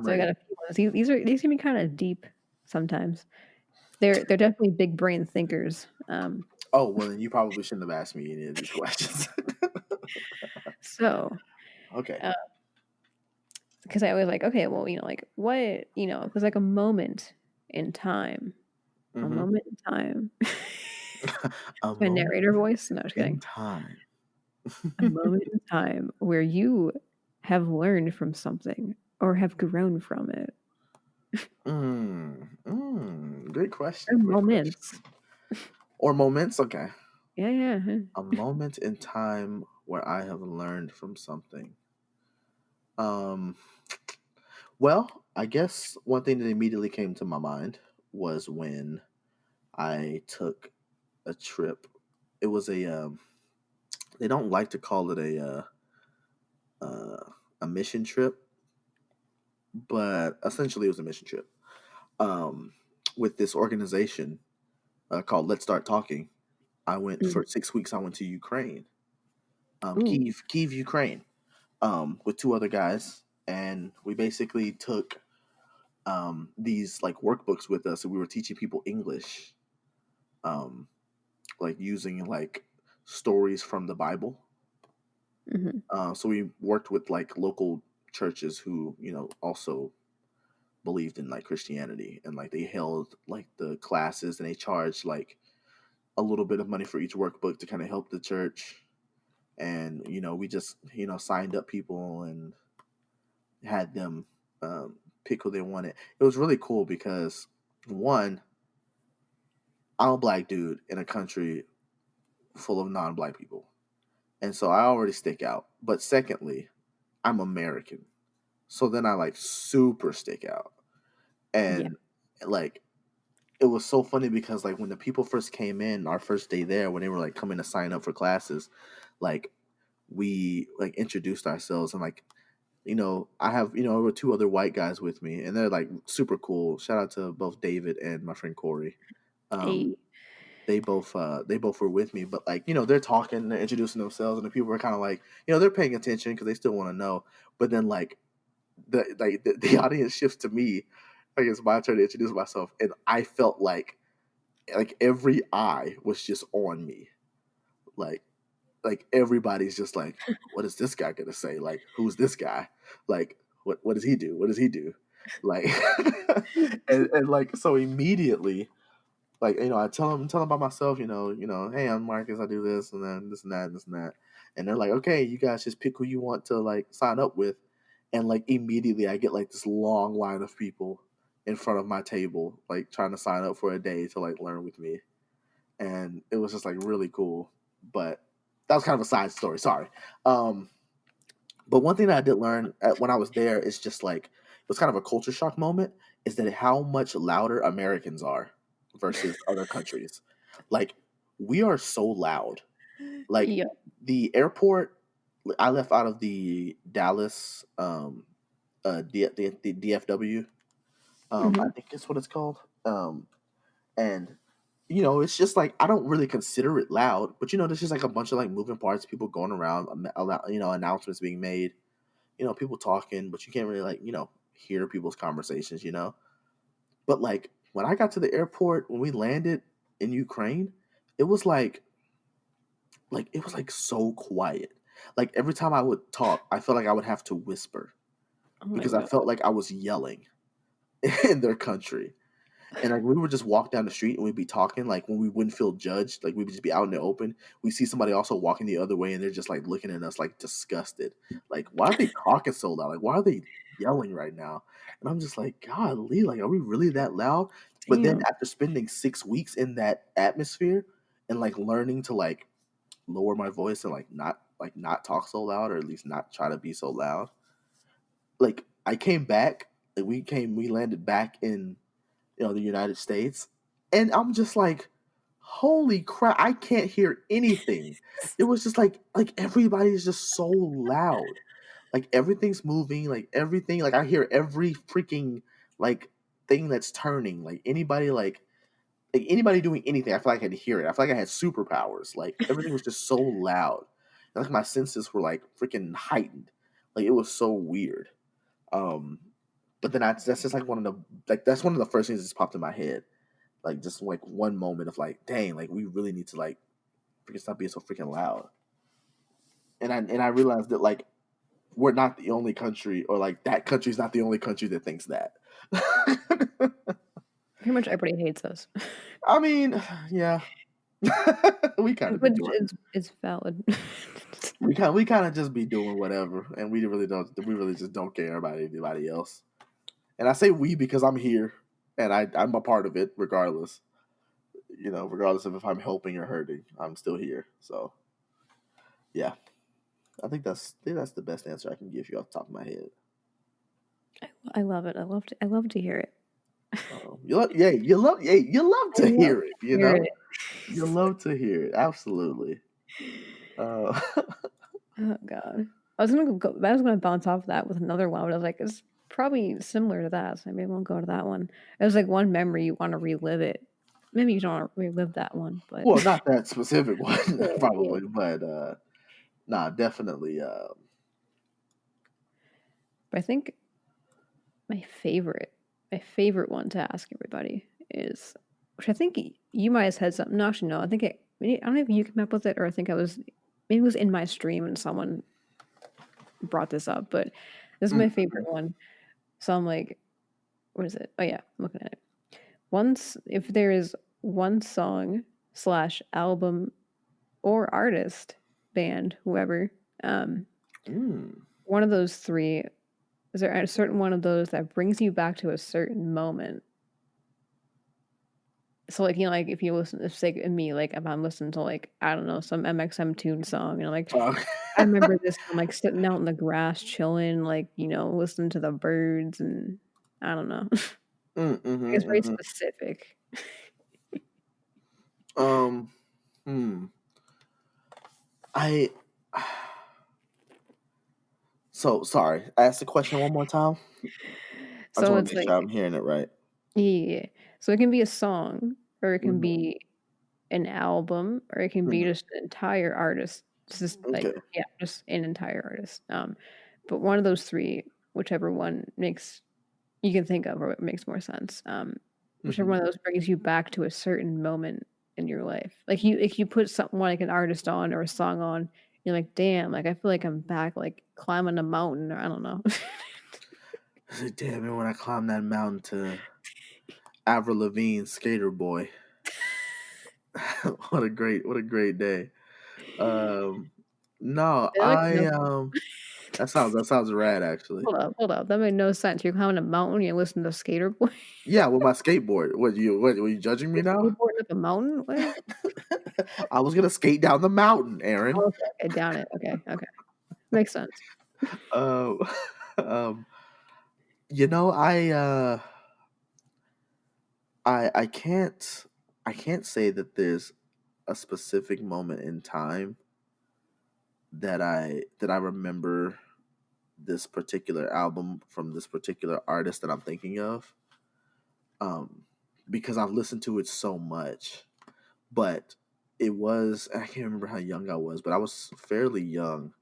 So I ready. got a few ones. These can be kind of deep sometimes. They're definitely big brain thinkers. Oh well, then you probably shouldn't have asked me any of these questions. So Okay. Because I was like, okay, well, like what, there's like a moment in time, a moment in time. A My moment narrator voice. No, just in kidding. time. A moment in time where you have learned from something or have grown from it. Great question. Or Great question. moments. Or moments. Okay. Yeah. A moment in time where I have learned from something. Well, I guess one thing that immediately came to my mind was when I took a trip. It was they don't like to call it a mission trip, but essentially it was a mission trip. With this organization called Let's Start Talking. I went for 6 weeks. I went to Ukraine, Kiev, Ukraine, with 2 other guys, and we basically took these like workbooks with us, and we were teaching people English, like using like stories from the Bible. So we worked with like local churches who also believed in like Christianity, and like they held like the classes, and they charged like a little bit of money for each workbook to kind of help the church. And we just signed up people and had them pick who they wanted. It was really cool because one, I'm a black dude in a country full of non-black people, and so I already stick out. But secondly, I'm American, so then I like super stick out. Yeah. And like it was so funny because like when the people first came in our first day there, when they were like coming to sign up for classes, like we like introduced ourselves and like I have there were two other white guys with me and they're like super cool. Shout out to both David and my friend Corey. Hey. They both were with me, but like they're talking, they're introducing themselves, and the people are kind of like they're paying attention because they still want to know. But then like the audience shifts to me, like it's my turn to introduce myself, and I felt like every eye was just on me, like everybody's just like, what is this guy gonna say? Like, who's this guy? Like, what does he do? What does he do? Like, and like so immediately, like I tell them about myself, hey, I'm Marcus, I do this and then this and that and this and that, and they're like, okay, you guys just pick who you want to like sign up with, and like immediately I get like this long line of people in front of my table, like trying to sign up for a day to like learn with me, and it was just like really cool, but that was kind of a side story. Sorry. But one thing that I did learn when I was there is just like it was kind of a culture shock moment is that how much louder Americans are versus other countries. Like we are so loud. Like Yeah. the airport, I left out of the Dallas, the DFW. I think that's what it's called. And it's just like I don't really consider it loud, but there's just like a bunch of like moving parts, people going around, announcements being made, people talking, but you can't really like hear people's conversations, But like when I got to the airport, when we landed in Ukraine, it was like so quiet. Like every time I would talk, I felt like I would have to whisper Oh my because I god. felt like I was yelling in their country. And like we would just walk down the street and we'd be talking, like when we wouldn't feel judged, like we would just be out in the open. We see somebody also walking the other way and they're just like looking at us like disgusted. Like, why are they talking so loud? Like, why are they yelling right now? And I'm just like, golly, like, are we really that loud? But then Damn. after spending 6 weeks in that atmosphere and like learning to like lower my voice and like not talk so loud or at least not try to be so loud, like I came back, like we landed back in the United States, and I'm just like, holy crap, I can't hear anything. It was just like everybody's just so loud, like everything's moving, like everything, like I hear every freaking like thing that's turning, like anybody doing anything. I feel like I could hear it. I feel like I had superpowers. Like everything was just so loud, and, like my senses were like freaking heightened. Like it was so weird. Um, but then that's just like that's one of the first things that's popped in my head. Like just like one moment of like, dang, like we really need to like freaking stop being so freaking loud. And I realized that like we're not the only country, or like that country's not the only country that thinks that. Pretty much everybody hates us. I mean, yeah, we kind of be Which doing. is valid. We kind of just be doing whatever, and we really don't. We really just don't care about anybody else. And I say we because I'm here, and I'm a part of it, regardless. Regardless of if I'm helping or hurting, I'm still here. So, yeah, I think that's the best answer I can give you off the top of my head. I love it. I love to hear it. You love I to love hear to it. hear it. You love to hear it. Absolutely. Uh, Oh god. I was gonna bounce off that with another one, but I was like, it's probably similar to that, so maybe I won't go to that one. It was like one memory you want to relive it. Maybe you don't want to relive that one, but well, not that specific one, yeah, yeah. probably, but nah, definitely. But I think my favorite one to ask everybody is, which I think you might have said something. No, actually, no. I don't know if you came up with it or I think maybe it was in my stream and someone brought this up, but this is my favorite one. So I'm like, what is it? Oh yeah, I'm looking at it. Once, if there is one song slash album or artist, band, whoever, one of those three, is there a certain one of those that brings you back to a certain moment? So like like if you listen to say me, like if I'm listening to like I don't know some MXM tune song, like uh, I remember this I'm like sitting out in the grass chilling, like listening to the birds and I don't know. It's very specific. I so sorry. Ask the question one more time. I just So want it's to make like, sure I'm hearing it right. yeah. So it can be a song, or it can Mhm. be an album, or it can be Mhm. just an entire artist. Just like, Okay. yeah, just an entire artist. But one of those three, whichever one makes you can think of or it makes more sense. Whichever Mhm. one of those brings you back to a certain moment in your life. Like if you put something like an artist on or a song on, you're like, damn, like I feel like I'm back like climbing a mountain, or I don't know. Damn it! When I climbed that mountain to Avril Lavigne's "Skater Boy," what a great day. Um, no, That makes no that sounds rad actually. hold up. That made no sense. You're climbing a mountain, you listen to Skater Boy. Yeah, with my skateboard. What were you judging me You're now? skateboarding up a mountain? What? I was gonna skate down the mountain, Aaron. Oh, okay, down it. Okay. Makes sense. Um, um, you know, I can't say that there's a specific moment in time that I remember this particular album from this particular artist that I'm thinking of. Because I've listened to it so much. But it was, I can't remember how young I was, but I was fairly young.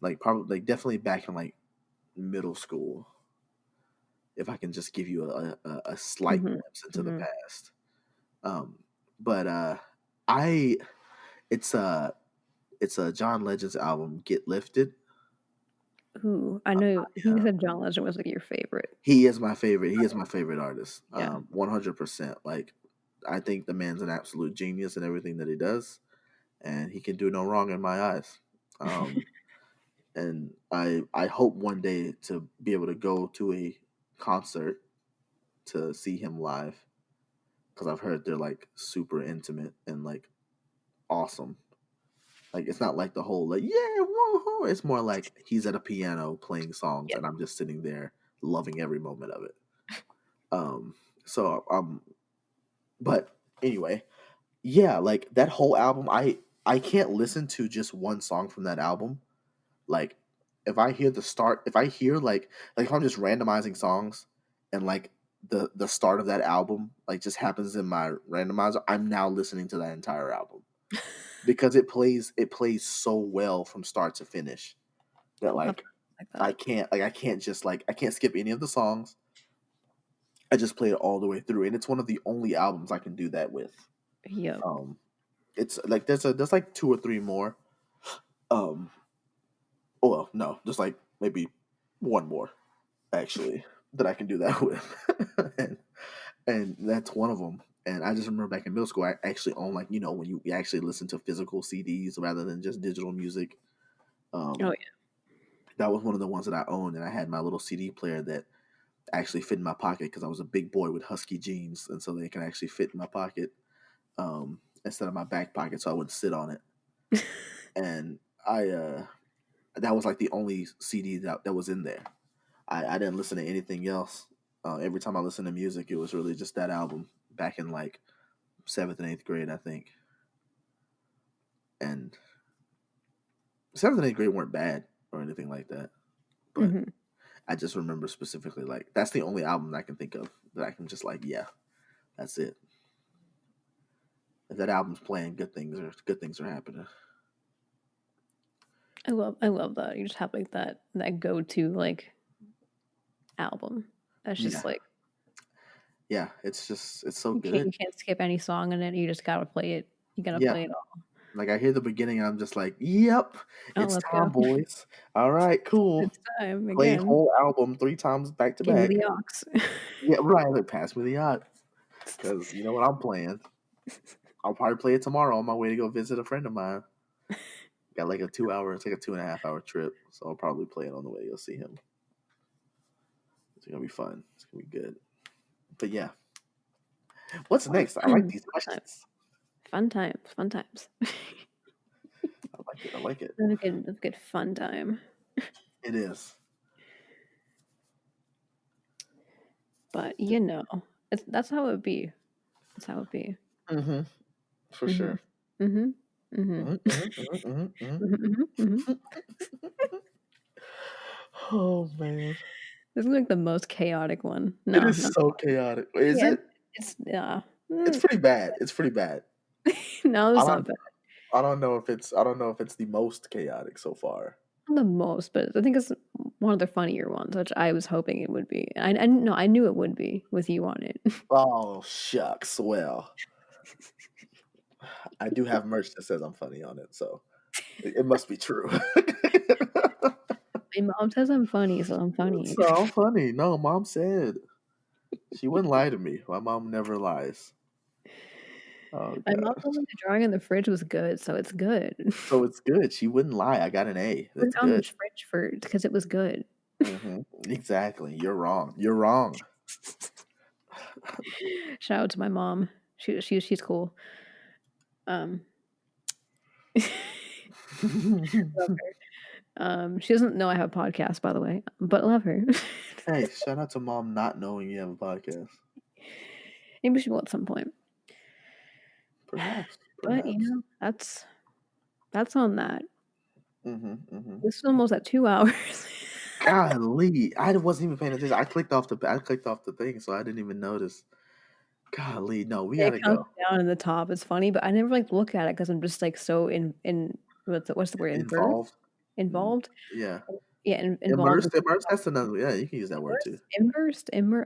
Like probably like definitely back in like middle school. If I can just give you a slight Hmm. glimpse into the Hmm. past. But I it's a it's a John Legend's album, Get Lifted. Ooh, I know you Yeah. said John Legend was like your favorite. He is my favorite. He is my favorite artist. Yeah. 100%. Like I think the man's an absolute genius in everything that he does, and he can do no wrong in my eyes. Um, and I hope one day to be able to go to a concert to see him live because I've heard they're like super intimate and like awesome. Like it's not like the whole like yeah woohoo. It's more like he's at a piano playing songs Yeah. and I'm just sitting there loving every moment of it. Um, so but anyway, yeah, like that whole album, I can't listen to just one song from that album. Like if I hear the start, if I hear like if I'm just randomizing songs and like the start of that album like just happens in my randomizer, I'm now listening to that entire album because it plays so well from start to finish that I'll have like to like that. I can't just like I can't skip any of the songs. I just play it all the way through, and it's one of the only albums I can do that with. Yep. Um, it's like there's like two or three more. Um, well, no, just like maybe one more actually that I can do that with, and that's one of them. And I just remember back in middle school, I actually owned like when you actually listen to physical CDs rather than just digital music. Oh Um, yeah. that was one of the ones that I owned, and I had my little CD player that actually fit in my pocket because I was a big boy with husky jeans, and so they can actually fit in my pocket instead of my back pocket, so I wouldn't sit on it. And that was like the only CD that was in there. I didn't listen to anything else. Every time I listened to music, it was really just that album back in like seventh and eighth grade, I think. And seventh and eighth grade weren't bad or anything like that, but Hmm. I just remember specifically like that's the only album that I can think of that I can just like yeah, that's it. If that album's playing, good things are happening. I love that. You just have like that go to like album. That's Yeah, just like yeah, it's so good. you can't skip any song in it. You just gotta play it. You gotta Yeah, play it all. like I hear the beginning, I'm just like, yep, Oh, it's let's time, go. boys. All right, cool. It's time Play again. whole album 3 times back to Give me back. the aux. Yeah, right. Like, pass me the yacht, because you know what I'm playing. I'll probably play it tomorrow on my way to go visit a friend of mine. Got like a 2 hour, it's like a 2.5 hour trip, so I'll probably play it on the way to go see him. It's gonna be fun. It's gonna be good. But yeah, what's Fun, next? I like fun these times. questions. Fun times. Fun times. I like it. I like it. That's a good fun time. It is. But that's how it be. That's how it be. Mm-hmm. For Mm-hmm. sure. Mm-hmm. Mm-hmm. Mm-hmm, mm-hmm, mm-hmm, mm-hmm. Mm-hmm. Mm-hmm. Oh man, This is like the most chaotic one. it No, is no. so chaotic. Is Yeah, it? it's It's pretty bad. It's pretty bad. no, I it's not don't. bad. I don't know if it's. I don't know if it's the most chaotic so far. Not the most, but I think it's one of the funnier ones, which I was hoping it would be. I no, I knew it would be with you on it. Oh shucks. Well, I do have merch that says I'm funny on it, so it must be true. My mom says I'm funny, so I'm funny. So I'm funny. No, mom said she wouldn't lie to me. My mom never lies. Oh My mom god. told me the drawing in the fridge was good, so it's good. So it's good. She wouldn't lie. I got an A. Put That's it on the good. fridge for because it was good. Hmm. Exactly. You're wrong. You're wrong. Shout out to my mom. She's cool. Um, love her. She doesn't know I have a podcast, by the way, but love her. Hey, shout out to mom not knowing you have a podcast. Maybe she will at some point. Perhaps. But Perhaps. that's on that. Mm-hmm. Mm-hmm. This is almost at 2 hours. Golly, I wasn't even paying attention. I clicked off the thing, so I didn't even notice. Golly, no, we It gotta counts go. down in the top. It's funny, but I never like look at it because I'm just like so in what's the word Involved. involved. Yeah. Yeah, involved. Immersed. Immersed. That's another. Yeah, you can use that word too.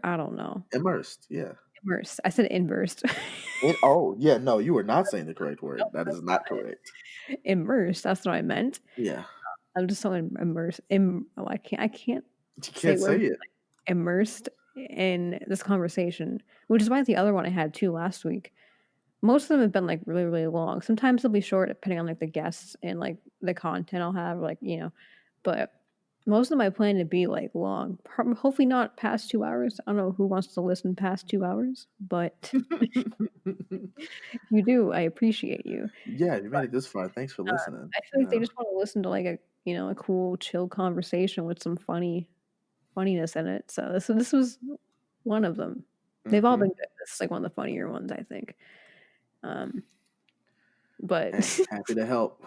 I don't know. Immersed. Yeah. Immersed. I said inversed. Oh yeah. No, you were not saying the correct word. That is not correct. Immersed. That's what I meant. Yeah. I'm just so immersed. I can't You say can't say words it. like immersed in this conversation, which is why the other one I had too last week. Most of them have been like really, really long. Sometimes they'll be short depending on like the guests and like the content I'll have, but most of them I plan to be like long. Hopefully not past 2 hours. I don't know who wants to listen past 2 hours, but if you do, I appreciate you. Yeah, you made it this far. Thanks for listening. I feel like they just want to listen to like a cool, chill conversation with some funniness in it. So this was one of them. They've all been good. This is like one of the funnier ones, I think. But Hey, happy to help.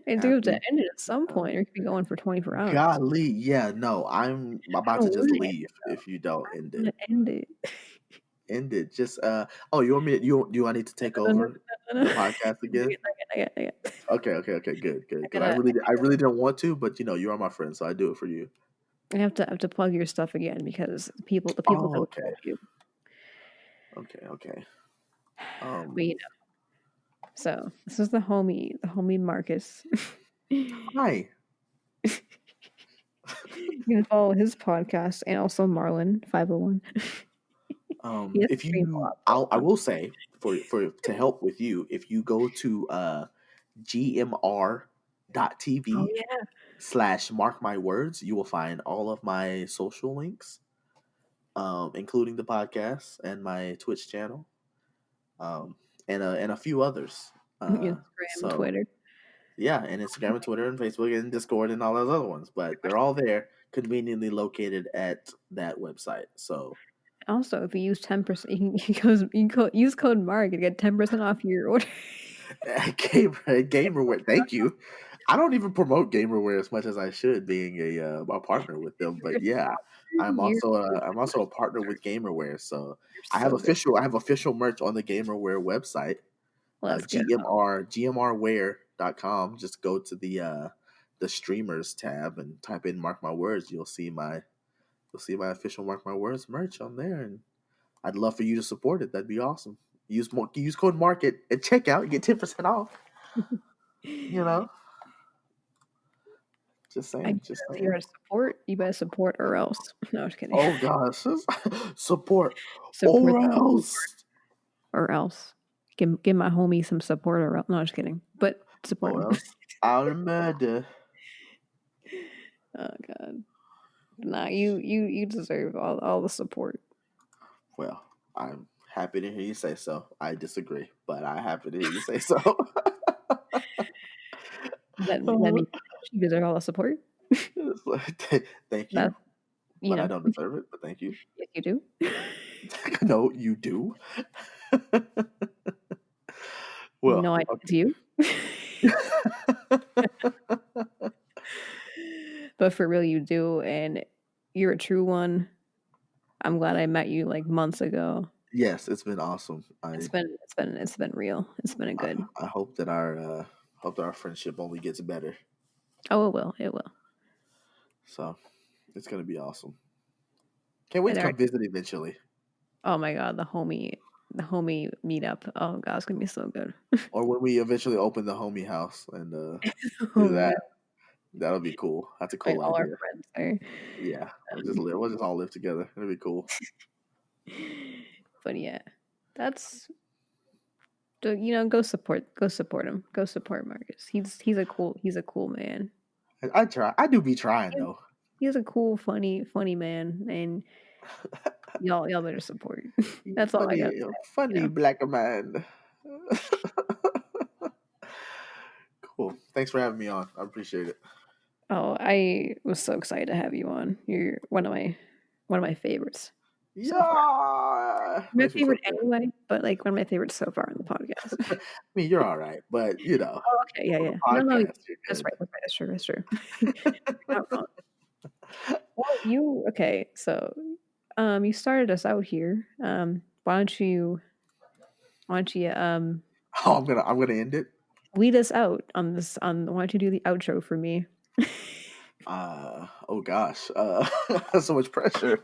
I do have to Happy. end it at some point, or it could be going for 24 hours. Golly, yeah, no, I'm about to just leave if you don't end I'm it. gonna end it. End it. Just oh, you want me? Do I need to take over the podcast again? Okay. Good. I really didn't want to, but you are my friend, so I do it for you. I have to plug your stuff again because the people Oh, don't okay. know you. Okay. But so this is the homie Marcus. Hi. You can follow his podcast and also Marlon 501. If you, I will say for to help with you, if you go to gmr.tv Oh yeah. /MarcMyWords, you will find all of my social links, including the podcast and my Twitch channel, and a few others. Instagram, Twitter. Yeah, and Instagram and Twitter and Facebook and Discord and all those other ones, but they're all there, conveniently located at that website. So Also, if you use 10%, use code Mark and get 10% off your order. Gamerware, thank you. I don't even promote Gamerware as much as I should, being a partner with them. But yeah, I'm also a partner with Gamerware, so I have good. official merch on the Gamerware website, Let's go. gmrware.com. Just go to the streamers tab and type in Marc My Words. You'll see my official Marc My Words merch on there, and I'd love for you to support it. That'd be awesome. Use code Mark at checkout and get 10% off. Just saying. You're a support. You better support or else. No, I'm just kidding. Oh gosh, support Support or else. or else. Give my homie some support or else. No, I'm just kidding. But support Or him. else I'll murder. Oh god. Nah, you deserve all the support. Well, I'm happy to hear you say so. I disagree, but I'm happy to hear you say so. That means you deserve all the support. Thank you. but I don't deserve it. But thank you. Yes, you do. No, you do. Well, No, I okay. to you. But for real, you do, and you're a true one. I'm glad I met you like months ago. Yes, it's been awesome. It's been real. It's been a good. I hope that our friendship only gets better. Oh, it will. It will. So it's gonna be awesome. Can't wait to come visit eventually. Oh my god, the homie meetup. Oh god, it's gonna be so good. Or when we eventually open the homie house and do that. That'll be cool. That's a cool all idea. our friends there. Yeah, we'll just all live together. It'll be cool. But yeah, that's go support him. Go support Marcus. He's a cool man. I try. I do be trying though. He's a cool, funny man, and y'all better support. That's all I got. Funny black man. Cool. Thanks for having me on. I appreciate it. Oh, I was so excited to have you on. You're one of my favorites. Yeah, my favorite anyway, but like one of my favorites so far on the podcast. I mean, you're all right, but Oh, okay, yeah. No, that's right. That's true. You're not wrong. Well, okay. So, you started us out here. Why don't you Oh, I'm gonna end it. Lead us out on this. Why don't you do the outro for me? Oh gosh, so much pressure.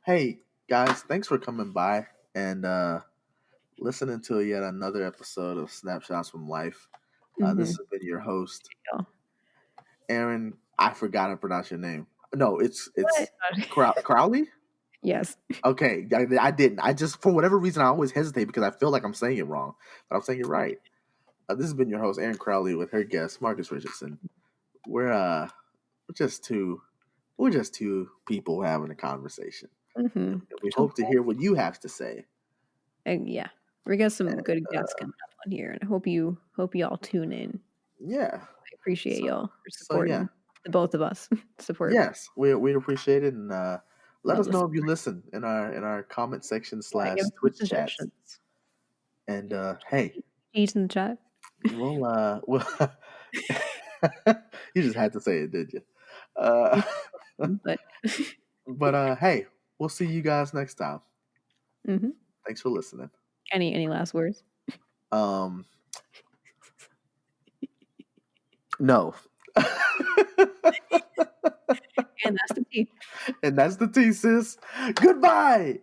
Hey guys, thanks for coming by and listening to yet another episode of Snapshots from Life. This has been your host, Aaron. I forgot to pronounce your name. No, it's Crowley. Yes. Okay, I didn't. I just, for whatever reason, I always hesitate because I feel like I'm saying it wrong, but I'm saying it right. This has been your host, Aaron Crowley, with her guest, Marcus Richardson. We're just two people having a conversation. We hope to hear what you have to say. And yeah, we got some good guests coming up on here, and I hope you all tune in. Yeah, I appreciate y'all for supporting the both of us. Support. Yes, we appreciate it, and let us know if you listen in our comment section / Twitch chats. And hey, eat in the chat. Well, you just had to say it, did you? But hey, we'll see you guys next time. Thanks for listening. Any last words? No. And that's the tea. And that's the tea, sis. Goodbye.